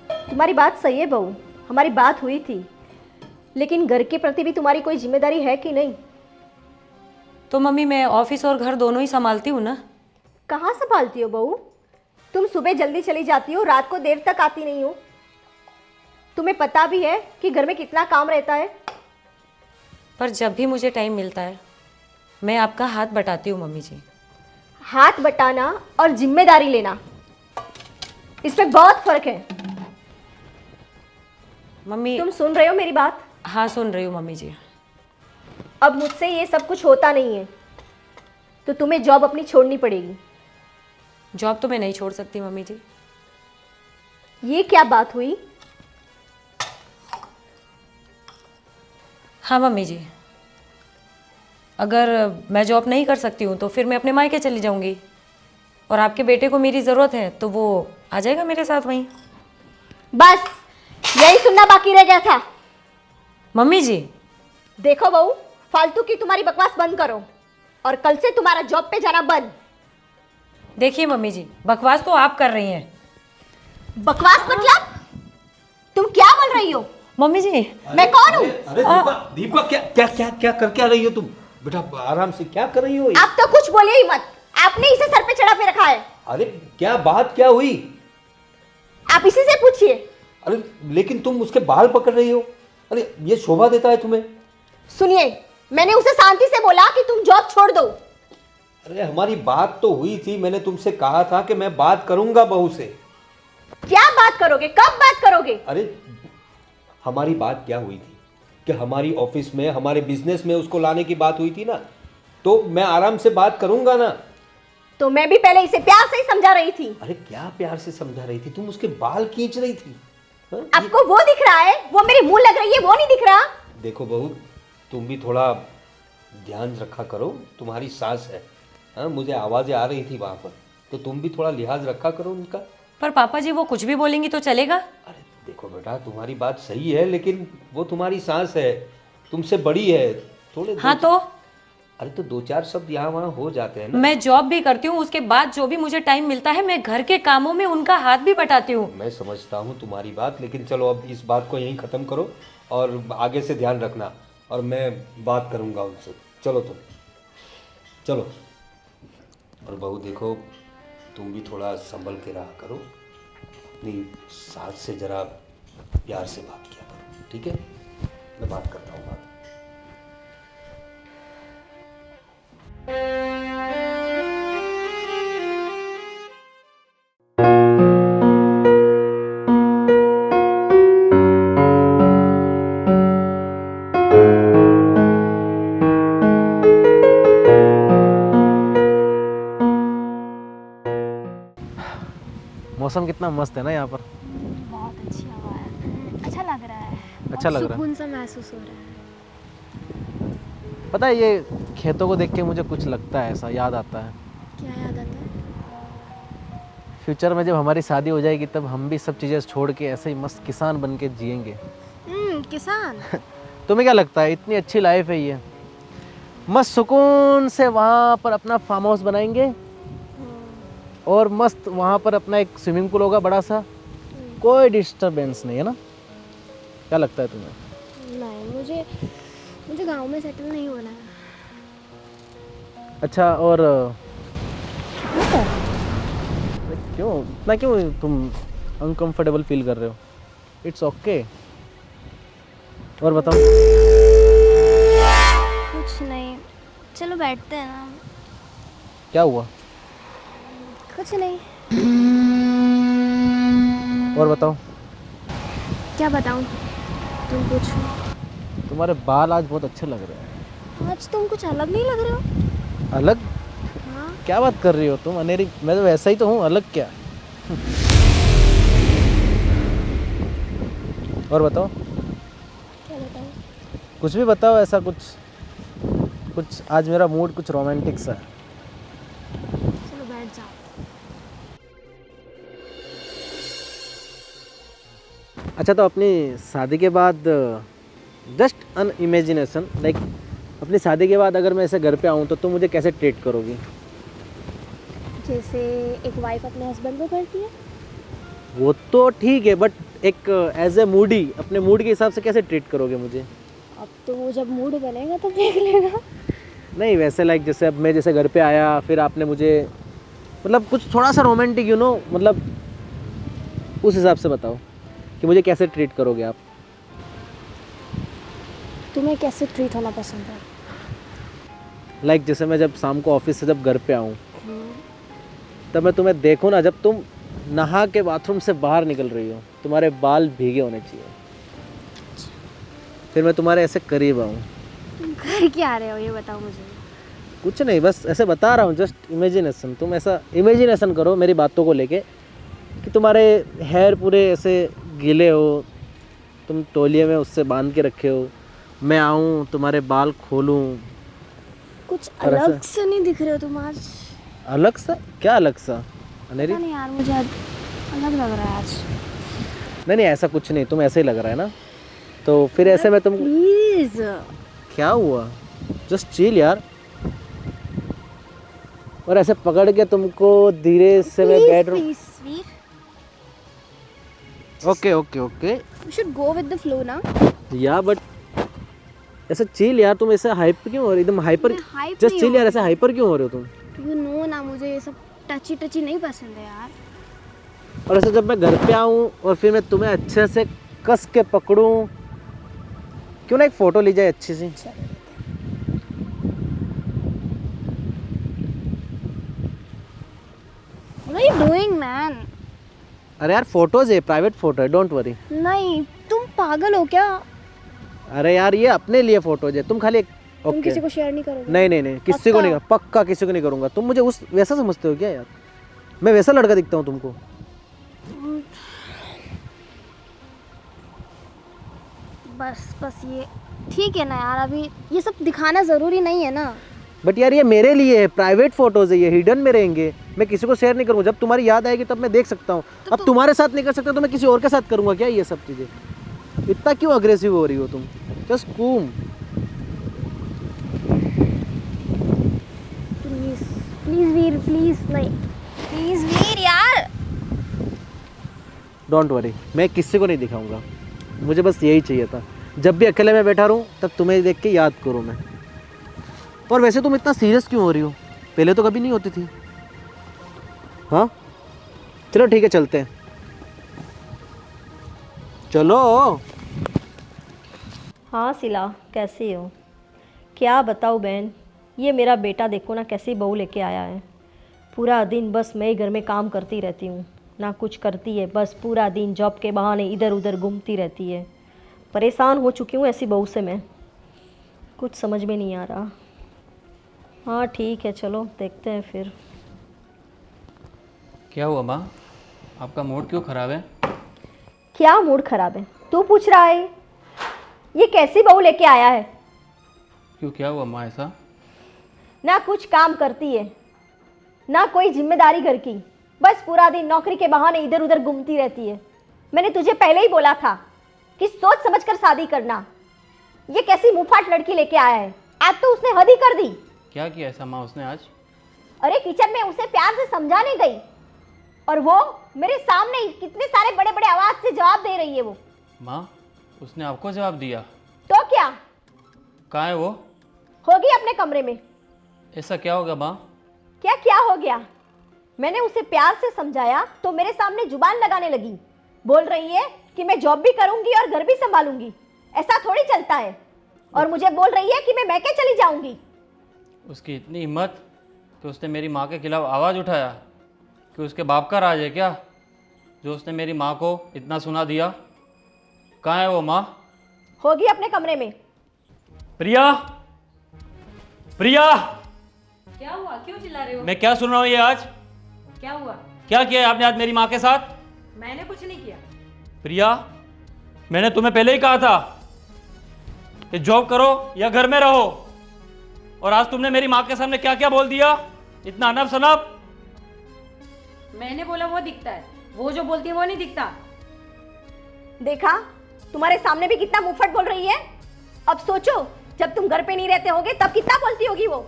तुम्हारी बात सही है बहू, हमारी बात हुई थी, लेकिन घर के प्रति भी तुम्हारी कोई जिम्मेदारी है कि नहीं? तो मम्मी मैं ऑफिस और घर दोनों ही संभालती हूँ ना। कहाँ संभालती हो बहू? तुम सुबह जल्दी चली जाती हो, रात को देर तक आती नहीं हो। तुम्हें पता भी है कि घर में कितना काम रहता है। पर जब भी मुझे टाइम मिलता है मैं आपका हाथ बटाती हूँ मम्मी जी। हाथ बटाना और जिम्मेदारी लेना, इसमें बहुत फर्क है। मम्मी तुम सुन रहे हो मेरी बात? हाँ सुन रही हूँ मम्मी जी। अब मुझसे ये सब कुछ होता नहीं है, तो तुम्हें जॉब अपनी छोड़नी पड़ेगी। जॉब तो मैं नहीं छोड़ सकती मम्मी जी। ये क्या बात हुई? हाँ मम्मी जी, अगर मैं जॉब नहीं कर सकती हूँ तो फिर मैं अपने मायके चली जाऊँगी, और आपके बेटे को मेरी ज़रूरत है तो वो आ जाएगा मेरे साथ वहीं। बस यही सुनना बाकी रह गया था। मम्मी जी देखो बहू, फालतू की तुम्हारी बकवास बंद करो, और कल से तुम्हारा जॉब पे जाना बंद। देखिए मम्मी जी, बकवास तो आप कर रही हैं। बकवास मतलब? तुम क्या बोल रही हो? मम्मी जी मैं कौन हूँ? अरे दीपा क्या क्या क्या क्या कर क्या रही हो तुम? बेटा आराम से, क्या कर रही हो? आप तो कुछ बोले ही मत, आपने इसे सर पे चढ़ा पे रखा है। अरे क्या बात क्या हुई? आप इसी से पूछिए। अरे लेकिन तुम उसके बाल पकड़ रही हो, अरे ये शोभा देता है तुम्हें? सुनिए, मैंने उसे शांति से बोला कि तुम जॉब छोड़ दो। अरे हमारी बात तो हुई थी, मैंने तुमसे कहा था कि मैं बात करूंगा बहू से। क्या बात करोगे? कब बात करोगे? अरे हमारी बात क्या हुई थी कि हमारी ऑफिस में, हमारे बिजनेस में उसको लाने की बात हुई थी ना, तो मैं आराम से बात करूंगा ना। तो मैं भी पहले इसे प्यार से ही समझा रही थी। अरे क्या प्यार से समझा रही थी? तुम उसके बाल खींच रही थी। हाँ? आपको वो दिख रहा है, वो मेरे मुंह लग रही है, वो नहीं दिख रहा। देखो बहू, तुम भी थोड़ा ध्यान रखा करो, तुम्हारी सास है। हाँ, मुझे आवाज़ें आ रही थी वहाँ पर, तो तुम भी थोड़ा लिहाज रखा करो उनका। पर पापा जी वो कुछ भी बोलेंगी तो चलेगा? अरे देखो बेटा, तुम्हारी बात सही है, लेकिन वो तुम्हारी सास है, तुमसे बड़ी है। थोड़े हाँ तो अरे तो 2-4 शब्द यहाँ वहाँ हो जाते हैं ना। मैं जॉब भी करती हूँ, उसके बाद जो भी मुझे टाइम मिलता है मैं घर के कामों में उनका हाथ भी बटाती हूँ। मैं समझता हूँ तुम्हारी बात, लेकिन चलो अब इस बात को यहीं ख़त्म करो और आगे से ध्यान रखना, और मैं बात करूँगा उनसे। चलो तुम चलो। और बहू देखो, तुम भी थोड़ा संभल के रहा करो, अपनी सास से ज़रा प्यार से बात किया करो, ठीक है? मैं बात करता हूँ बात। मौसम कितना मस्त है ना यहाँ पर। बहुत अच्छी हवा है, अच्छा लग रहा है। अच्छा लग रहा है। सुकून सा महसूस हो रहा है। पता है, ये खेतों को देख के मुझे कुछ लगता है, ऐसा याद आता है। क्या याद आता है? फ्यूचर में जब हमारी शादी हो जाएगी तब हम भी सब चीज़ें छोड़ के ऐसे ही मस्त किसान बन के जिएंगे। किसान। तुम्हें क्या लगता है, इतनी अच्छी लाइफ है ये? मस्त सुकून से वहाँ पर अपना फार्म हाउस बनाएंगे और मस्त वहाँ पर अपना एक स्विमिंग पूल होगा बड़ा सा, कोई डिस्टरबेंस नहीं है ना? क्या लगता है तुम्हें? नहीं, मुझे गांव में सेटल नहीं होना है। अच्छा, और क्यों इतना, क्यों तुम अनकंफर्टेबल फील कर रहे हो? It's okay. और बताओ। कुछ नहीं, चलो बैठते हैं ना। क्या हुआ? कुछ नहीं। और बताओ। क्या बताऊं, तुम पूछो। तुम्हारे बाल आज बहुत अच्छे लग रहे हैं। आज तुम कुछ अलग नहीं लग रहे हो। अलग? हाँ। क्या बात कर रही हो तुम अनेरी? मैं तो वैसा ही तो हूँ, अलग क्या? और बताओ। क्या बताऊं? कुछ भी बताओ, ऐसा कुछ आज मेरा मूड कुछ रोमांटिक सा है। चलो बैठ जाओ। अच्छा, तो अपनी शादी के बाद जस्ट अन इमेजिनेशन, लाइक अपनी शादी के बाद अगर मैं ऐसे घर पे आऊँ तो तुम मुझे कैसे ट्रीट करोगी? जैसे एक वाइफ अपने हस्बैंड को करती है। वो तो ठीक है, बट एक एज ए मूडी, अपने मूड के हिसाब से कैसे ट्रीट करोगे मुझे? अब तो वो जब मूड बनेगा तब देख लेगा। नहीं, वैसे लाइक जैसे अब मैं जैसे घर पे आया, फिर आपने मुझे मतलब कुछ थोड़ा सा रोमांटिक, मतलब उस हिसाब से बताओ कि मुझे कैसे ट्रीट करोगे आप? तुम्हें कैसे ट्रीट होना पसंद है? लाइक जैसे मैं जब शाम को ऑफिस से जब घर पे आऊँ तब मैं तुम्हें देखूँ ना, जब तुम नहा के बाथरूम से बाहर निकल रही हो, तुम्हारे बाल भीगे होने चाहिए, फिर मैं तुम्हारे ऐसे करीब आऊँ। तुम कर क्या रहे हो ये बताओ मुझे। कुछ नहीं, बस ऐसे बता रहा हूँ, जस्ट इमेजिनेशन। तुम ऐसा इमेजिनेशन करो मेरी बातों को लेके कि तुम्हारे हेयर पूरे ऐसे गीले हो, तुम तौलिए में उससे बांध के रखे हो, मैं आऊँ तुम्हारे बाल खोलूँ। कुछ और ऐसा- अलग से नहीं दिख रहे हो तुम आज। अलग सा? क्या अलग सा अनेरी? पता नहीं यार, मुझे आज अलग लग रहा है आज। नहीं, ऐसा कुछ नहीं, तुम ऐसे ही लग रहा है ना, तो फिर ऐसे में तुम। प्लीज। क्या हुआ? जस्ट चिल यार। और ऐसे पकड़ के तुमको धीरे से मैं bedroom. Please sweet, okay okay okay we should go with the flow ना। या बट ऐसे चिल यार, तुम ऐसे हाइप क्यों हो रहे, एकदम हाइपर? मैं hype जस्ट नहीं चिल हो यार, ऐसे हाइपर क्यों हो रहे हो तुम? यू नो ना, मुझे ये सब टची टची नहीं पसंद है यार। और ऐसे जब मैं घर पे आऊँ और फिर मैं तुम्हें अच्छे से कस के पकड़ूं, क्यों ना एक फ़ोटो ली जाए अच्छी सी? What are you doing man? अरे यार फोटोज है, प्राइवेट फ़ोटो है, डोंट वरी। नहीं, तुम पागल हो क्या? अरे यार ये अपने लिए फ़ोटोज है, तुम खाली एक तुम ओके। किसी को शेयर नहीं करोगे? नहीं नहीं नहीं, किसी को नहीं, पक्का किसी को नहीं करूँगा। तुम मुझे उस वैसा समझते हो क्या यार? मैं वैसा लड़का दिखता हूँ तुमको? बस ये ठीक है ना यार, अभी ये सब दिखाना ज़रूरी नहीं है ना। बट यार ये मेरे लिए है, प्राइवेट फोटोज है, ये हिडन में रहेंगे, मैं किसी को शेयर नहीं करूँगा। जब तुम्हारी याद आएगी तब मैं देख सकता हूँ। अब तुम्हारे साथ नहीं कर सकता तो मैं किसी और के साथ करूँगा क्या ये सब चीज़ें? इतना क्यों अग्रेसिव हो रही हो तुम? जस्ट कूम। प्लीज़ प्लीज़ वीर, प्लीज़ नहीं, प्लीज़ वीर यार। डोंट वरी, मैं किसी को नहीं दिखाऊंगा। मुझे बस यही चाहिए था, जब भी अकेले में बैठा रहूँ तब तुम्हें देख के याद करूँ मैं। और वैसे तुम इतना सीरियस क्यों हो रही हो? पहले तो कभी नहीं होती थी। हाँ चलो ठीक है, चलते हैं, चलो। हाँ सिला, कैसी हो? क्या बताऊँ बहन, ये मेरा बेटा देखो ना कैसी बहू लेके आया है। पूरा दिन बस मैं ही घर में काम करती रहती हूँ, ना कुछ करती है, बस पूरा दिन जॉब के बहाने इधर उधर घूमती रहती है। परेशान हो चुकी हूँ ऐसी बहू से मैं, कुछ समझ में नहीं आ रहा। हाँ ठीक है, चलो देखते हैं फिर। क्या हुआ माँ, आपका मूड क्यों ख़राब है? क्या मूड खराब है? तू पूछ रहा है? ये कैसी बहू लेके आया है? क्यों, क्या हुआ माँ ऐसा? ना कुछ काम करती है, ना कोई जिम्मेदारी घर की, बस पूरा दिन नौकरी के बहाने इधर उधर घूमती रहती है। मैंने तुझे पहले ही बोला था कि सोच समझकर शादी करना। ये कैसी मुंहफाट लड़की लेके आया है, आज तो उसने हद ही कर दी। क्या किया ऐसा माँ उसने आज? अरे किचन में उसे प्यार से समझाने गई और वो मेरे सामने ही कितने सारे बड़े बड़े आवाज से जवाब दे रही है। वो माँ उसने आपको जवाब दिया? तो क्या, कहाँ है वो? होगी अपने कमरे में। ऐसा क्या होगा माँ? क्या क्या हो गया? मैंने उसे प्यार से समझाया तो मेरे सामने जुबान लगाने लगी, बोल रही है कि मैं जॉब भी करूंगी और घर भी संभालूंगी। ऐसा थोड़ी चलता है। और मुझे बोल रही है कि मैं मैके चली जाऊंगी। उसकी इतनी हिम्मत कि उसने मेरी माँ के खिलाफ आवाज़ उठाया, कि उसके बाप का राज है क्या जो उसने मेरी माँ को इतना सुना दिया? कहाँ है वो माँ? होगी अपने कमरे में। प्रिया, प्रिया, क्या हुआ, क्यों चिल्ला रहे हो? मैं क्या सुन रहा हूँ ये आज? क्या हुआ? क्या किया है आपने आज मेरी माँ के साथ? मैंने कुछ नहीं किया। प्रिया, मैंने तुम्हें पहले ही कहा था कि जॉब करो या घर में रहो, और आज तुमने मेरी माँ के सामने क्या क्या बोल दिया, इतना अनब शनब। मैंने बोला वो दिखता है, वो जो बोलती है वो नहीं दिखता। देखा, तुम्हारे सामने भी कितना मुंहफट बोल रही है। अब सोचो जब तुम घर पे नहीं रहते होगे तब कितना बोलती होगी वो।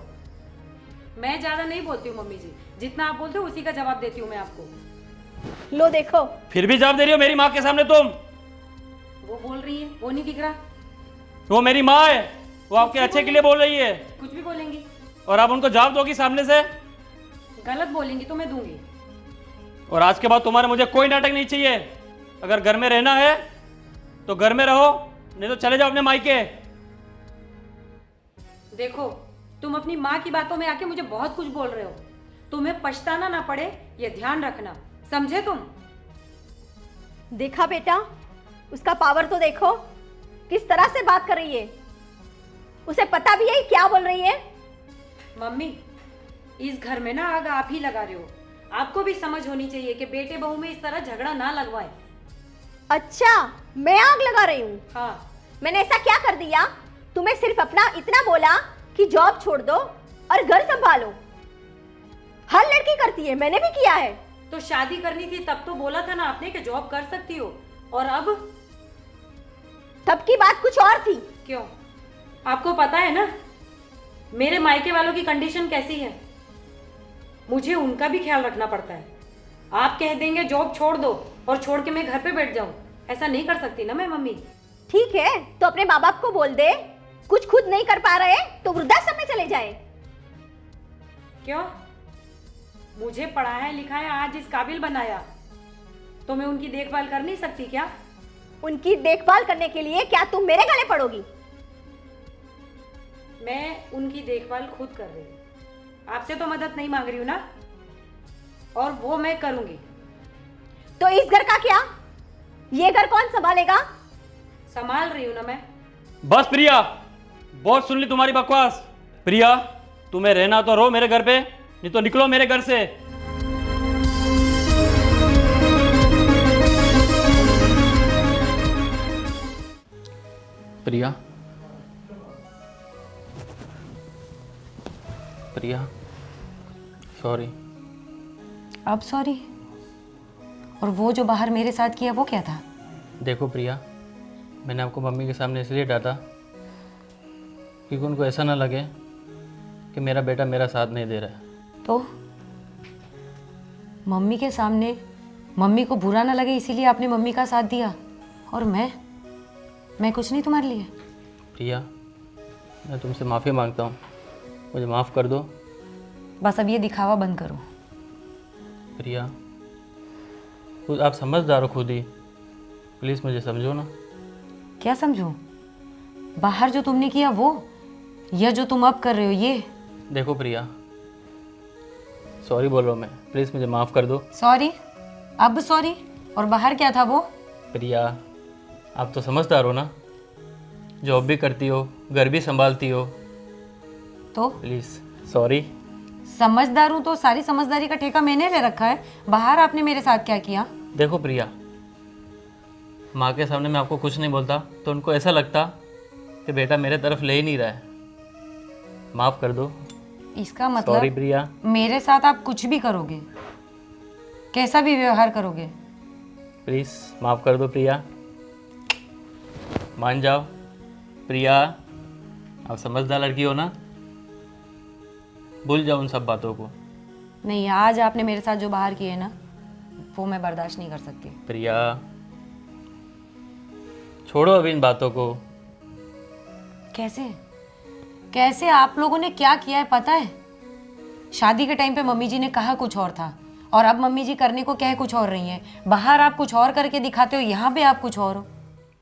मैं ज्यादा नहीं बोलती हूँ मम्मी जी, जितना आप बोलते हो उसी का जवाब देती हूँ मैं आपको। लो देखो, फिर भी जवाब दे रही हो मेरी माँ के सामने तुम। वो बोल रही है, वो नहीं दिख रहा। वो मेरी माँ है, वो आपके अच्छे के लिए बोल रही है, कुछ भी बोलेंगी और आप उनको जवाब दोगी सामने से? गलत बोलेंगी तो मैं दूंगी। और आज के बाद तुम्हारे मुझे कोई नाटक नहीं चाहिए। अगर घर में रहना है तो घर में रहो, नहीं तो चले जाओ अपने मायके। देखो, तुम अपनी माँ की बातों में आके मुझे बहुत कुछ बोल रहे हो, तुम्हें पछताना ना पड़े ये ध्यान रखना, समझे तुम? देखा बेटा, उसका पावर तो देखो, किस तरह से बात कर रही है। उसे पता भी है क्या बोल रही है। मम्मी, इस घर में ना आग आप ही लगा रहे हो। आपको भी समझ होनी चाहिए कि बेटे बहू में इस तरह झगड़ा ना लगवाए। अच्छा, मैं आग लगा रही हूँ? हाँ। मैंने ऐसा क्या कर दिया? तुम्हें सिर्फ अपना इतना बोला कि जॉब छोड़ दो और घर संभालो। हर लड़की करती है, मैंने भी किया है। तो शादी करनी थी तब तो बोला था ना आपने कि जॉब कर सकती हो, और अब? तब की बात कुछ और थी। क्यों? आपको पता है ना मेरे मायके वालों की कंडीशन कैसी है, मुझे उनका भी ख्याल रखना पड़ता है। आप कह देंगे जॉब छोड़ दो और छोड़ के मैं घर पे बैठ जाऊं, ऐसा नहीं कर सकती ना मैं मम्मी। ठीक है, तो अपने माँ बाप को बोल दे, कुछ खुद नहीं कर पा रहे तो वृद्धाश्रम में चले जाए। क्यों? मुझे पढ़ाया लिखाया, आज इस काबिल बनाया, तो मैं उनकी देखभाल कर नहीं सकती क्या? उनकी देखभाल करने के लिए क्या तुम मेरे गले पड़ोगी? मैं उनकी देखभाल खुद कर रही हूँ, आपसे तो मदद नहीं मांग रही हूँ ना, और वो मैं करूंगी। तो इस घर का क्या? ये घर कौन संभालेगा? संभाल रही हूँ ना मैं। बस प्रिया, बहुत सुन ली तुम्हारी बकवास। प्रिया, तुम्हें रहना तो रहो मेरे घर पे, नहीं तो निकलो मेरे घर से। प्रिया, प्रिया, सॉरी। अब सॉरी? और वो जो बाहर मेरे साथ किया वो क्या था? देखो प्रिया, मैंने आपको मम्मी के सामने इसलिए डांटा क्योंकि उनको ऐसा ना लगे कि मेरा बेटा मेरा साथ नहीं दे रहा है। तो मम्मी के सामने मम्मी को बुरा ना लगे इसीलिए आपने मम्मी का साथ दिया। और मैं कुछ नहीं तुम्हारे लिए? प्रिया, मैं तुमसे माफ़ी मांगता हूँ, मुझे माफ़ कर दो। बस अब ये दिखावा बंद करो। प्रिया, खुद आप समझदार हो खुद ही, प्लीज़ मुझे समझो ना। क्या समझो? बाहर जो तुमने किया वो, या जो तुम अब कर रहे हो ये? देखो प्रिया, सॉरी बोल रहा हूँ मैं, प्लीज़ मुझे माफ़ कर दो। सॉरी? अब सॉरी? और बाहर क्या था वो? प्रिया, आप तो समझदार हो ना, जॉब भी करती हो, घर भी संभालती हो, तो प्लीज़ सॉरी। समझदार हूँ तो सारी समझदारी का ठेका मैंने ले रखा है। बाहर आपने मेरे साथ क्या किया? देखो प्रिया, माँ के सामने मैं आपको कुछ नहीं बोलता तो उनको ऐसा लगता कि बेटा मेरे तरफ ले ही नहीं रहा है। माफ़ कर दो। इसका सॉरी मतलब प्रिया। मेरे साथ आप कुछ भी करोगे, कैसा भी व्यवहार करोगे? प्लीज़ माफ़ कर दो प्रिया, मान जाओ। प्रिया, आप समझदार लड़की हो ना, भूल जाओ उन सब बातों को। नहीं, आज आपने मेरे साथ जो बाहर किए ना वो मैं बर्दाश्त नहीं कर सकती। प्रिया, छोड़ो अभी इन बातों को। कैसे कैसे आप लोगों ने क्या किया है पता है? शादी के टाइम पे मम्मी जी ने कहा कुछ और था और अब मम्मी जी करने को कह कुछ और रही हैं। बाहर आप कुछ और करके दिखाते हो, यहाँ पे आप कुछ और हो।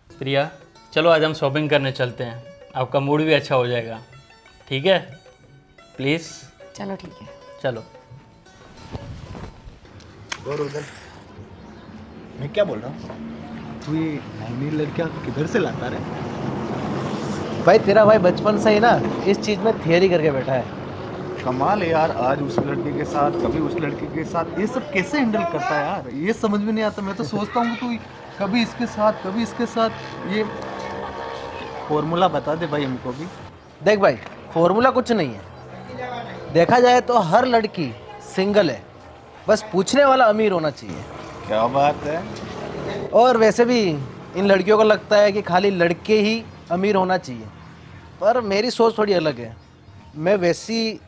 प्रिया, चलो आज हम शॉपिंग करने चलते हैं, आपका मूड भी अच्छा हो जाएगा, ठीक है? प्लीज़ चलो ठीक है। चलो। और उधर मैं क्या बोल रहा हूँ, तू ये नई नई लड़कियाँ किधर से लाता रे? भाई तेरा भाई बचपन से ही ना इस चीज़ में थियरी करके बैठा है। कमाल है यार, आज उस लड़के के साथ कभी उस लड़के के साथ, ये सब कैसे हैंडल करता है यार? ये समझ में नहीं आता। मैं तो सोचता हूँ तू कभी इसके साथ कभी इसके साथ, ये फॉर्मूला बता दे भाई हमको भी। देख भाई, फॉर्मूला कुछ नहीं है। देखा जाए तो हर लड़की सिंगल है, बस पूछने वाला अमीर होना चाहिए। क्या बात है। और वैसे भी इन लड़कियों को लगता है कि खाली लड़के ही अमीर होना चाहिए, पर मेरी सोच थोड़ी अलग है। मैं वैसी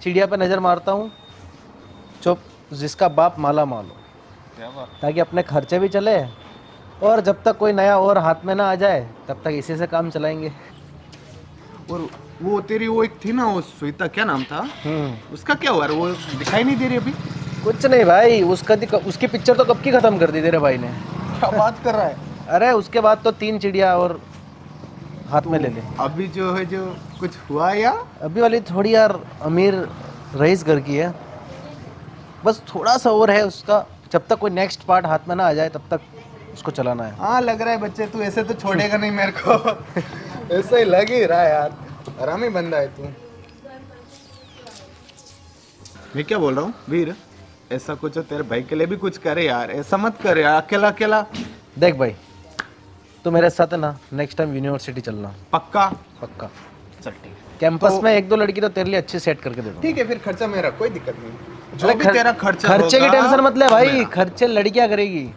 चिड़िया पे नज़र मारता हूँ जो जिसका बाप माला माल हो, क्या बात। ताकि अपने खर्चे भी चले और जब तक कोई नया और हाथ में ना आ जाए तब तक इसी से काम चलाएंगे। और वो तेरी वो एक थी ना, वो श्वेता, क्या नाम था उसका, क्या हुआ? वो दिखाई नहीं दे रही अभी। कुछ नहीं भाई, उसकी पिक्चर तो कब की ख़त्म कर दी तेरे भाई ने। क्या बात कर रहा है? अरे उसके बाद तो 3 चिड़िया और हाथ में ले ले। अभी जो है जो कुछ हुआ या? अभी वाली थोड़ी यार अमीर रईस घर की है, बस थोड़ा सा और है उसका। जब तक कोई नेक्स्ट पार्ट हाथ में ना आ जाए तब तक उसको चलाना है। हाँ लग रहा है बच्चे, तू ऐसे तो छोड़ेगा नहीं मेरे को। ऐसा ही लग ही रहा है यार, आरामी बंदा है तू। मैं क्या बोल रहा हूँ वीर, ऐसा कुछ हो तेरे भाई के लिए भी कुछ करे यार, ऐसा मत करे यार अकेला अकेला। देख भाई, तू मेरे साथ है ना, नेक्स्ट टाइम यूनिवर्सिटी चलना। पक्का? पक्का। चल ठीक है। कैंपस में 1-2 लड़की तो तेरे लिए अच्छी सेट करके दे दूँ। ठीक है, फिर खर्चा मेरा, कोई दिक्कत नहीं। जो अरे भी तेरा खर्चा खर्चे की होगा, टेंशन मत ले भाई, मेरा। खर्चे लड़कियां करेगी,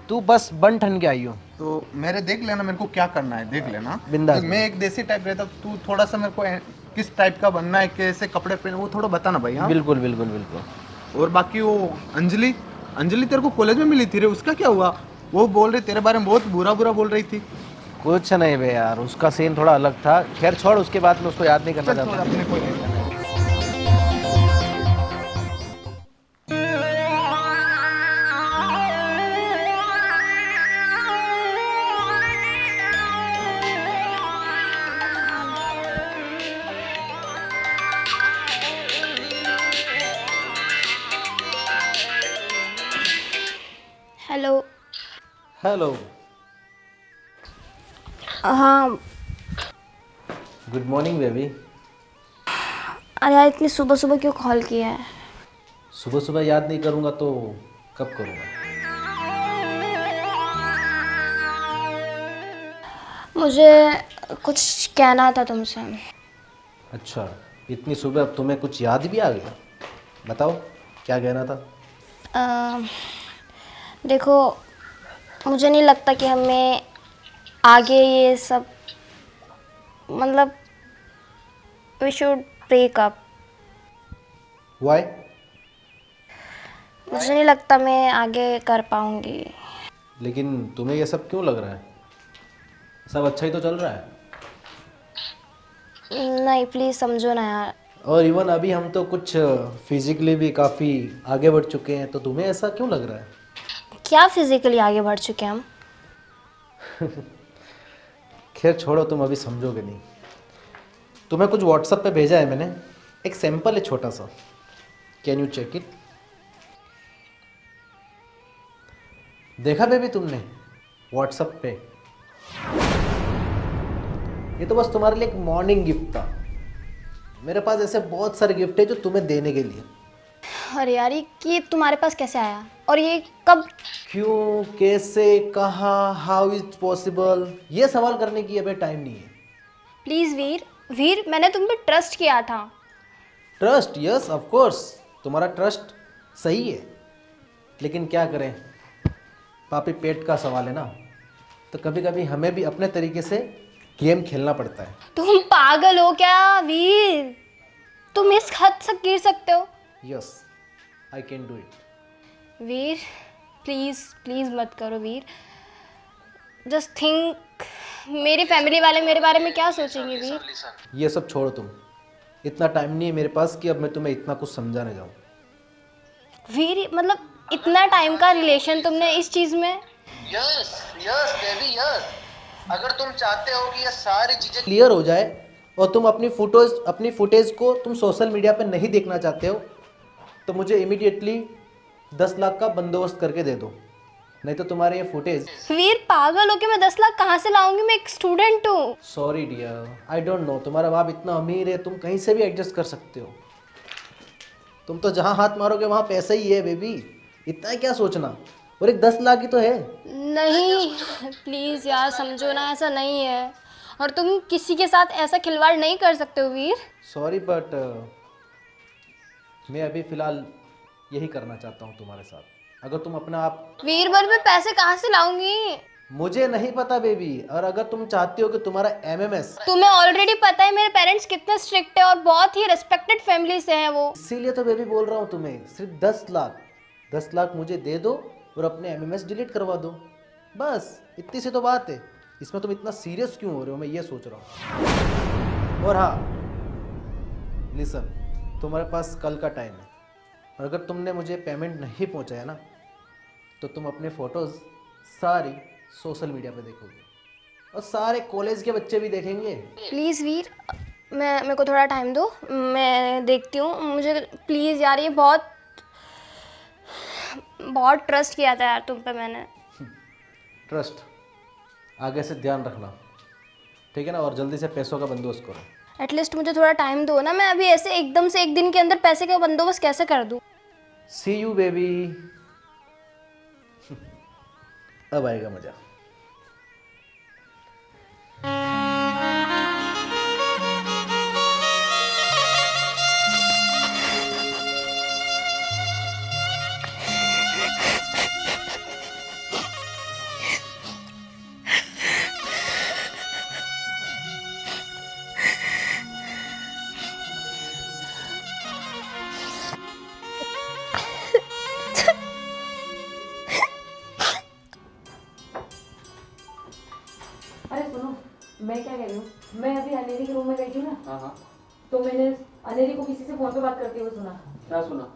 तू बस बन ठन के आई हो। तो मेरे देख लेना, मेरे को क्या करना है देख लेना। बिंदास। तो मैं एक देसी टाइप रहता, तू थोड़ा सा मेरे को किस टाइप का बनना है, कैसे कपड़े पहने, वो थोड़ा बताना भाई। हाँ बिल्कुल बिल्कुल बिल्कुल। और बाकी वो अंजलि तेरे को कॉलेज में मिली थी रे, उसका क्या हुआ? वो बोल रही तेरे बारे में बहुत बुरा बोल रही थी। कुछ नहीं बे यार, उसका सीन थोड़ा अलग था। खैर छोड़, उसके बाद में उसको याद नहीं करना चल छोड़, चाहता। अपने को नहीं करना। हेलो। हेलो। हाँ, गुड मॉर्निंग बेबी। अरे यार इतनी सुबह सुबह क्यों कॉल किया है? सुबह सुबह याद नहीं करूँगा तो कब करूँगा? मुझे कुछ कहना था तुमसे। अच्छा, इतनी सुबह अब तुम्हें कुछ याद भी आ गया? बताओ क्या कहना था? देखो, मुझे नहीं लगता कि हमें आगे ये सब, मतलब we should break up. Why? मुझे नहीं लगता मैं आगे कर पाऊंगी। लेकिन तुम्हें ये सब क्यों लग रहा है? सब अच्छा ही तो चल रहा है। नहीं, प्लीज़ समझो ना यार। और इवन अभी हम तो कुछ फिजिकली भी काफ़ी आगे बढ़ चुके हैं, तो तुम्हें ऐसा क्यों लग रहा है? क्या फिजिकली आगे बढ़ चुके हैं हम? खैर छोड़ो, तुम अभी समझोगे नहीं। तुम्हें कुछ व्हाट्सएप पे भेजा है मैंने, एक सैंपल है छोटा सा। Can you check it? देखा बेबी तुमने व्हाट्सएप पे? ये तो बस तुम्हारे लिए एक मॉर्निंग गिफ्ट था। मेरे पास ऐसे बहुत सारे गिफ्ट है जो तुम्हें देने के लिए। अरे यार, ये तुम्हारे पास कैसे आया? और ये कब? क्यों, कैसे, कहाँ, हाउ इज पॉसिबल, ये सवाल करने की अभी टाइम नहीं है। प्लीज़ वीर, मैंने तुम पे ट्रस्ट किया था। ट्रस्ट? यस ऑफ कोर्स, तुम्हारा ट्रस्ट सही है, लेकिन क्या करें, पापी पेट का सवाल है ना, तो कभी कभी हमें भी अपने तरीके से गेम खेलना पड़ता है। तुम पागल हो क्या वीर? तुम इस हद तक गिर सकते हो? Yes, I can do it. Veer please मत करो वीर। जस्ट थिंक, मेरी फैमिली वाले मेरे बारे में क्या सोचेंगे वीर? ये सब छोड़ो तुम, इतना टाइम नहीं है मेरे पास कि अब मैं तुम्हें इतना कुछ समझाने जाऊँ। वीर मतलब इतना टाइम का रिलेशन तुमने इस चीज़ में? Yes baby yes. अगर तुम चाहते हो कि ये सारी चीज़ें क्लियर हो जाए और तुम अपनी फुटेज को तुम सोशल मीडिया पे नहीं देखना चाहते हो, तो मुझे इमीडिएटली 10 लाख का बंदोबस्त करके दे दो, नहीं तो तुम्हारे ये फुटेज। वीर पागल हो के मैं 10 लाख कहाँ से लाऊंगी? मैं एक स्टूडेंट हूँ। Sorry dear, I don't know, तुम्हारा बाप इतना अमीर है, तुम कहीं से भी एडजस्ट कर सकते हो। तुम तो जहाँ हाथ मारोगे वहाँ पैसा ही है बेबी, इतना क्या सोचना। और एक 10 लाख ही तो है। नहीं प्लीज़ यार समझो ना, ऐसा नहीं है। और तुम किसी के साथ ऐसा खिलवाड़ नहीं कर सकते हो वीर। सॉरी बट मैं अभी फ़िलहाल यही करना चाहता हूँ तुम्हारे साथ। अगर तुम अपना आप। वीर पर मैं पैसे कहाँ से लाऊंगी? मुझे नहीं पता बेबी, और अगर तुम चाहती हो कि तुम्हारा एमएमएस। तुम्हें ऑलरेडी पता है मेरे पेरेंट्स कितने स्ट्रिक्ट है और बहुत ही रिस्पेक्टेड फैमिली से हैं वो। इसीलिए तो बेबी बोल रहा हूँ तुम्हें, सिर्फ 10 लाख मुझे दे दो और अपने एमएमएस डिलीट करवा दो, बस इतनी सी तो बात है। इसमें तुम इतना सीरियस क्यों हो रहे हो, मैं ये सोच रहा हूँ। और हाँ लिसन, तुम्हारे पास कल का टाइम है, और अगर तुमने मुझे पेमेंट नहीं पहुँचाया ना, तो तुम अपने फ़ोटोज़ सारी सोशल मीडिया पे देखोगे और सारे कॉलेज के बच्चे भी देखेंगे। प्लीज़ वीर, मेरे को थोड़ा टाइम दो, मैं देखती हूँ। मुझे प्लीज़ यार, ये बहुत ट्रस्ट किया था यार तुम पे मैंने। ट्रस्ट आगे से ध्यान रखना, ठीक है ना, और जल्दी से पैसों का बंदोबस्त करो। एटलीस्ट मुझे थोड़ा टाइम दो ना, मैं अभी ऐसे एकदम से एक दिन के अंदर पैसे का बंदोबस्त कैसे कर दूँ? सी यू बेबी। अब आएगा मजा। अरे सुनो, मैं क्या कह रही हूँ, मैं अभी अनेरी के रूम में गई थी ना, हाँ, तो मैंने अनेरी को किसी से फोन पे बात करते हुए सुना। क्या सुना?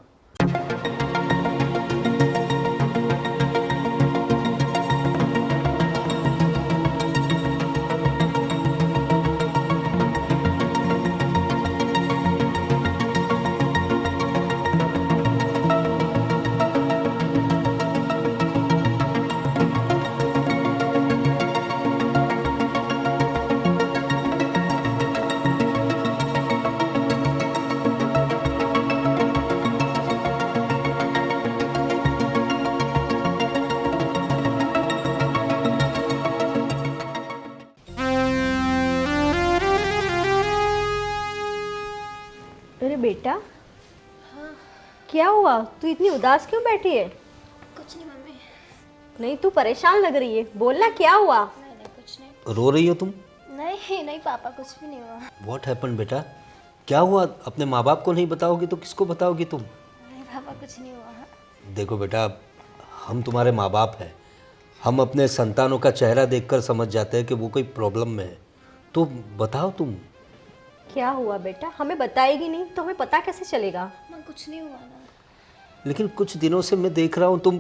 बेटा, क्या हुआ? तू इतनी उदास क्यों बैठी है? कुछ नहीं मम्मी। नहीं, तू परेशान लग रही है, बोलना क्या हुआ? नहीं कुछ नहीं। रो रही हो तुम? नहीं नहीं पापा, कुछ भी नहीं हुआ। व्हाट हैपेंड बेटा? क्या हुआ? अपने माँ बाप को नहीं बताओगी तो किसको बताओगी तुम? नहीं पापा, कुछ नहीं हुआ। देखो बेटा, हम तुम्हारे माँ बाप हैं। हम अपने संतानों का चेहरा देखकर समझ जाते हैं कि वो कोई प्रॉब्लम में है। तो बताओ तुम। क्या हुआ बेटा? हमें बताएगी नहीं तो हमें पता कैसे चलेगा? माँ कुछ नहीं हुआ ना। लेकिन कुछ दिनों से मैं देख रहा हूँ तुम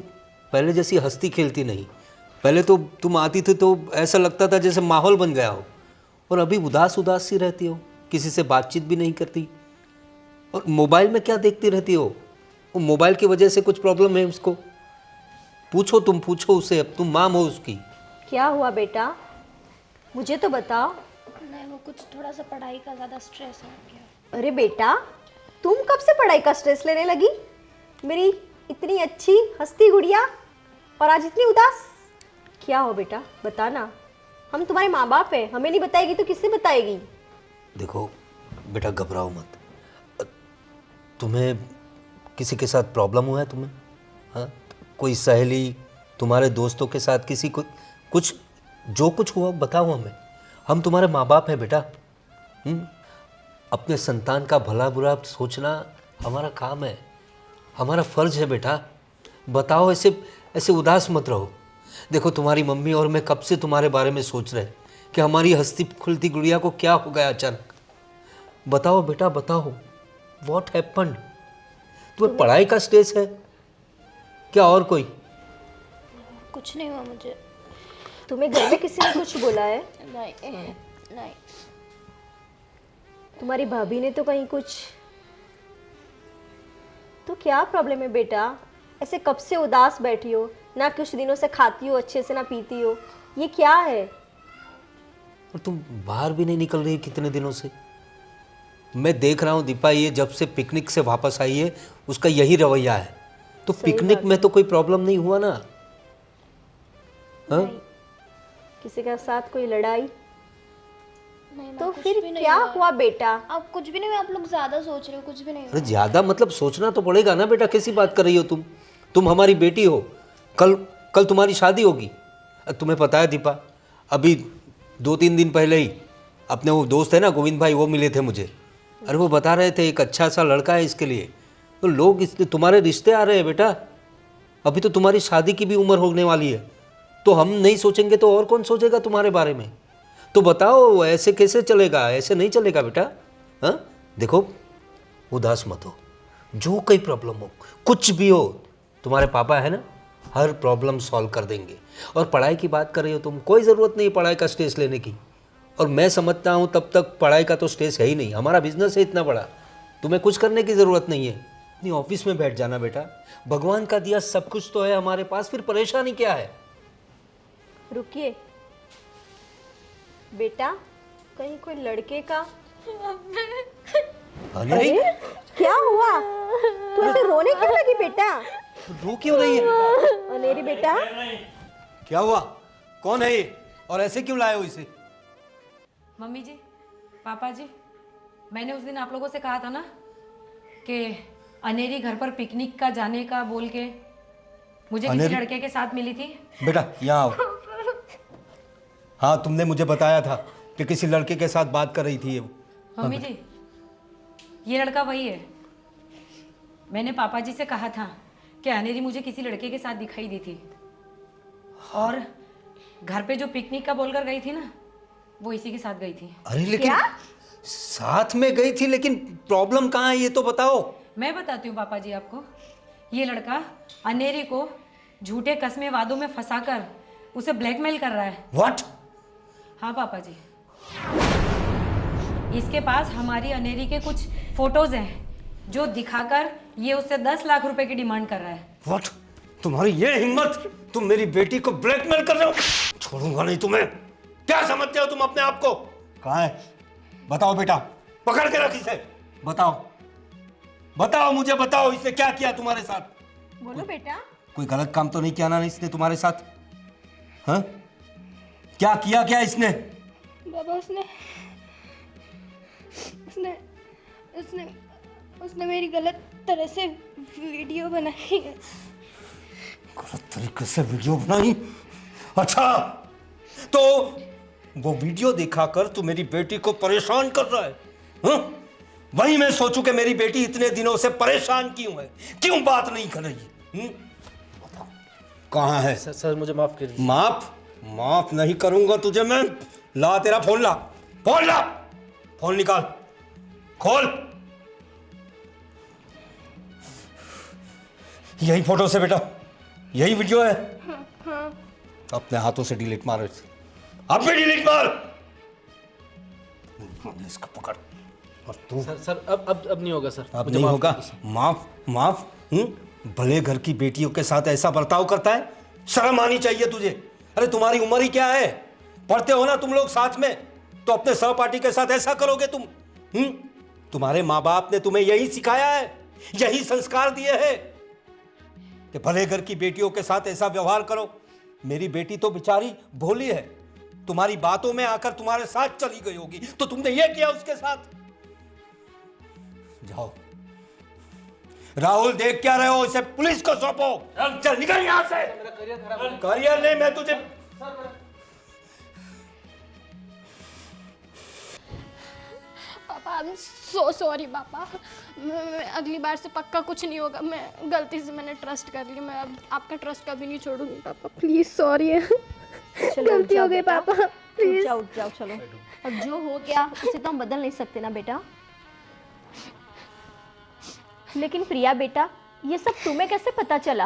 पहले जैसी हंसती खेलती नहीं। पहले तो तुम आती थी तो ऐसा लगता था जैसे माहौल बन गया हो, और अभी उदास उदास सी रहती हो, किसी से बातचीत भी नहीं करती। और मोबाइल में क्या देखती रहती हो? वो मोबाइल की वजह से कुछ प्रॉब्लम है उसको? पूछो, तुम पूछो उसे, अब तुम माम हो उसकी। क्या हुआ बेटा, मुझे तो बताओ। नहीं वो कुछ थोड़ा सा पढ़ाई का ज़्यादा स्ट्रेस हो गया। अरे बेटा, तुम कब से पढ़ाई का स्ट्रेस लेने लगी? मेरी इतनी अच्छी हंसती गुड़िया, और आज इतनी उदास। क्या हो बेटा, बताना। हम तुम्हारे माँ बाप हैं, हमें नहीं बताएगी तो किससे बताएगी? देखो बेटा, घबराओ मत। तुम्हें किसी के साथ प्रॉब्लम हुआ है तुम्हें? हाँ, कोई सहेली, तुम्हारे दोस्तों के साथ किसी को कुछ, जो कुछ हुआ बताओ हमें। हम तुम्हारे माँ बाप हैं बेटा। अपने संतान का भला बुरा सोचना हमारा काम है, हमारा फर्ज है बेटा। बताओ, ऐसे ऐसे उदास मत रहो। देखो तुम्हारी मम्मी और मैं कब से तुम्हारे बारे में सोच रहे हैं कि हमारी हंसती खुलती गुड़िया को क्या हो गया अचानक। बताओ बेटा, बताओ, व्हाट हैपेंड? तुम्हें पढ़ाई का स्ट्रेस है क्या और कोई? कुछ नहीं हुआ मुझे। तुम्हें घर में किसी ने कुछ बोला है? नहीं नहीं। तुम्हारी भाभी ने तो कहीं कुछ? तो क्या प्रॉब्लम है बेटा? ऐसे कब से उदास बैठी हो? ना कुछ दिनों से खाती हो अच्छे से, ना पीती हो। ये क्या है? और तुम बाहर भी नहीं निकल रही कितने दिनों से। मैं देख रहा हूँ दीपा, ये जब से पिकनिक से वापस आई है उसका यही रवैया है। तो पिकनिक में तो कोई प्रॉब्लम नहीं हुआ ना? हाँ? किसी के साथ कोई लड़ाई? नहीं तो कुछ फिर भी नहीं क्या हुआ। हुआ बेटा? आप कुछ भी नहीं हुआ, आप लोग ज़्यादा सोच रहे हो। कुछ भी नहीं अरे हुआ। ज्यादा मतलब सोचना तो पड़ेगा ना बेटा। कैसी बात कर रही हो तुम? तुम हमारी बेटी हो। कल तुम्हारी शादी होगी। तुम्हें पता है दीपा, अभी 2-3 दिन पहले ही अपने वो दोस्त है ना गोविंद भाई, वो मिले थे मुझे। अरे वो बता रहे थे एक अच्छा सा लड़का है इसके लिए। तो लोग इसलिए तुम्हारे रिश्ते आ रहे हैं बेटा। अभी तो तुम्हारी शादी की भी उम्र होने वाली है। तो हम नहीं सोचेंगे तो और कौन सोचेगा तुम्हारे बारे में? तो बताओ, ऐसे कैसे चलेगा? ऐसे नहीं चलेगा बेटा। हाँ, देखो उदास मत हो। जो कोई प्रॉब्लम हो, कुछ भी हो, तुम्हारे पापा है ना, हर प्रॉब्लम सॉल्व कर देंगे। और पढ़ाई की बात कर रही हो तुम, कोई ज़रूरत नहीं पढ़ाई का स्ट्रेस लेने की। और मैं समझता हूँ तब तक पढ़ाई का तो स्ट्रेस है ही नहीं। हमारा बिजनेस है इतना बड़ा, तुम्हें कुछ करने की ज़रूरत नहीं है। अपनी ऑफिस में बैठ जाना बेटा। भगवान का दिया सब कुछ तो है हमारे पास, फिर परेशानी क्या है? रुकिए बेटा, कहीं कोई लड़के का? अरे क्या हुआ? तू ऐसे रोने क्यों लगी बेटा? रो क्यों रही है? अनेरी बेटा, क्या हुआ? कौन है ये और ऐसे क्यों लाए हो इसे? मम्मी जी, पापा जी, मैंने उस दिन आप लोगों से कहा था ना कि अनेरी घर पर पिकनिक का जाने का बोल के मुझे किसी लड़के के साथ मिली थी। बेटा यहाँ आओ। हाँ, तुमने मुझे बताया था कि किसी लड़के के साथ बात कर रही थी ये। मम्मी जी, ये लड़का वही है। मैंने पापा जी से कहा था कि अनेरी मुझे किसी लड़के के साथ दिखाई दी थी, और घर पे जो पिकनिक का बोलकर गई थी ना, वो इसी के साथ गई थी। अरे लेकिन साथ में गई थी, लेकिन प्रॉब्लम कहाँ है ये तो बताओ। मैं बताती हूँ पापा जी आपको। ये लड़का अनेरी को झूठे कस्मे वादों में फंसाकर उसे ब्लैकमेल कर रहा है। व्हाट? हाँ पापा जी, इसके पास हमारी अनेरी के कुछ फोटोज हैं जो दिखाकर ये उससे 10 लाख रुपए की डिमांड कर रहा है। व्हाट? तुम्हारी ये हिम्मत? तुम मेरी बेटी को ब्लैकमेल कर रहे हो? छोड़ूंगा नहीं तुम्हें। क्या समझते हो तुम अपने आप को? कहाँ है? बताओ बेटा, पकड़ के रख इसे। बताओ बताओ, मुझे बताओ, इसने क्या किया तुम्हारे साथ? बोलो बेटा। कोई गलत काम तो नहीं किया ना इसने तुम्हारे साथ? हाँ, क्या किया क्या इसने? बाबा उसने उसने उसने उसने मेरी गलत तरह से वीडियो बनाई है। गलत तरीके से वीडियो बनाई? अच्छा, तो वो वीडियो दिखाकर तू मेरी बेटी को परेशान कर रहा है? हाँ? वही मैं सोचूं कि मेरी बेटी इतने दिनों से परेशान क्यों है, क्यों बात नहीं कर रही है? बताओ कहाँ है? सर मुझे माफ कीजिए। माफ नहीं करूंगा तुझे मैं। ला तेरा फोन, ला फोन, ला फोन, निकाल, खोल। यही फोटो से बेटा, यही वीडियो है? हाँ। अपने हाथों से डिलीट मार, अब भी डिलीट मार। इसका पकड़। और तू? सर अब नहीं होगा सर। अब नहीं होगा? माफ? भले घर की बेटियों के साथ ऐसा बर्ताव करता है? शर्म आनी चाहिए तुझे। अरे तुम्हारी उम्र ही क्या है? पढ़ते हो ना तुम लोग साथ में, तो अपने सहपाठी के साथ ऐसा करोगे तुम? तुम्हारे माँ बाप ने तुम्हें यही सिखाया है, यही संस्कार दिए हैं कि भले घर की बेटियों के साथ ऐसा व्यवहार करो। मेरी बेटी तो बेचारी भोली है, तुम्हारी बातों में आकर तुम्हारे साथ चली गई होगी, तो तुमने ये किया उसके साथ। जाओ राहुल, देख क्या रहे हो? इसे पुलिस को सौंपो। चल निकल यहां से। करियर नहीं, मैं तुझे पापा आई एम सो सॉरी पापा। मैं अगली बार से पक्का कुछ नहीं होगा। मैं गलती से मैंने ट्रस्ट कर लिया। मैं अब आपका ट्रस्ट कभी नहीं छोड़ूंगी पापा। प्लीज सॉरी है, गलती हो गई पापा, प्लीज। उठ जाओ चलो। अब जो हो गया उसे तो हम बदल नहीं सकते ना बेटा। लेकिन प्रिया बेटा, ये सब तुम्हें कैसे पता चला?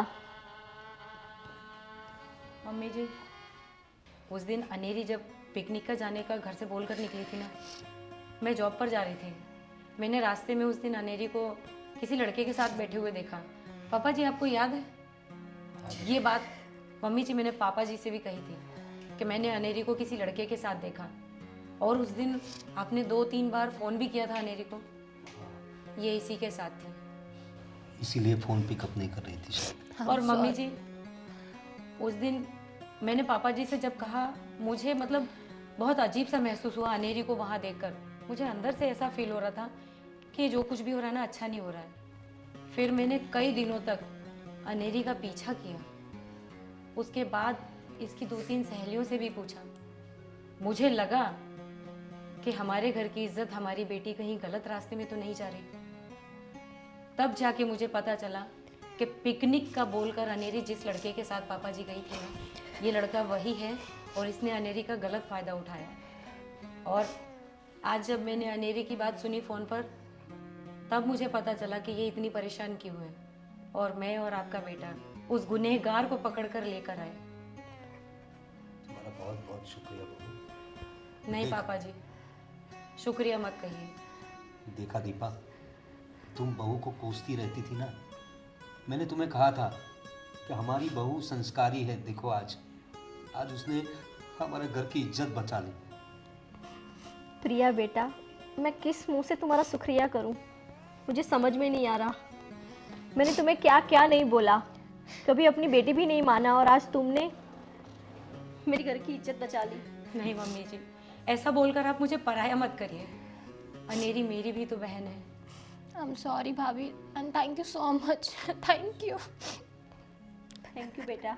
मम्मी जी, उस दिन अनेरी जब पिकनिक का जाने का घर से बोलकर निकली थी ना, मैं जॉब पर जा रही थी। मैंने रास्ते में उस दिन अनेरी को किसी लड़के के साथ बैठे हुए देखा। पापा जी आपको याद है? ये बात मम्मी जी मैंने पापा जी से भी कही थी कि मैंने अनेरी को किसी लड़के के साथ देखा। और उस दिन आपने 2-3 बार फ़ोन भी किया था अनेरी को। ये इसी के साथ थी, इसीलिए फोन पिकअप नहीं कर रही थी। और मम्मी जी, उस दिन मैंने पापा जी से जब कहा, मुझे मतलब बहुत अजीब सा महसूस हुआ अनेरी को वहाँ देखकर। मुझे अंदर से ऐसा फील हो रहा था कि जो कुछ भी हो रहा है ना, अच्छा नहीं हो रहा है। फिर मैंने कई दिनों तक अनेरी का पीछा किया। उसके बाद इसकी 2-3 सहेलियों से भी पूछा। मुझे लगा कि हमारे घर की इज्जत हमारी बेटी कहीं गलत रास्ते में तो नहीं जा रही। तब जाके मुझे पता चला कि पिकनिक का बोलकर अनेरी जिस लड़के के साथ पापा जी गई थी ना, ये लड़का वही है और इसने अनेरी का गलत फ़ायदा उठाया। और आज जब मैंने अनेरी की बात सुनी फ़ोन पर, तब मुझे पता चला कि ये इतनी परेशान क्यों है। और मैं और आपका बेटा उस गुनहगार को पकड़ कर लेकर आए। तुम्हारा बहुत बहुत शुक्रिया बहू। नहीं पापा जी, शुक्रिया मत कहिए। देखा दीपा, तुम बहू को कोसती रहती थी ना। मैंने तुम्हें कहा था कि हमारी बहू संस्कारी है। देखो आज उसने हमारे घर की इज्जत बचा ली। प्रिया बेटा, मैं किस मुंह से तुम्हारा शुक्रिया करूं? मुझे समझ में नहीं आ रहा। मैंने तुम्हें क्या क्या नहीं बोला, कभी अपनी बेटी भी नहीं माना, और आज तुमने मेरी घर की इज्जत बचा ली। नहीं मम्मी जी, ऐसा बोलकर आप मुझे पराया मत करिए। अनेरी मेरी भी तो बहन है। आई एम सॉरी भाभी and thank you so much. Thank you बेटा।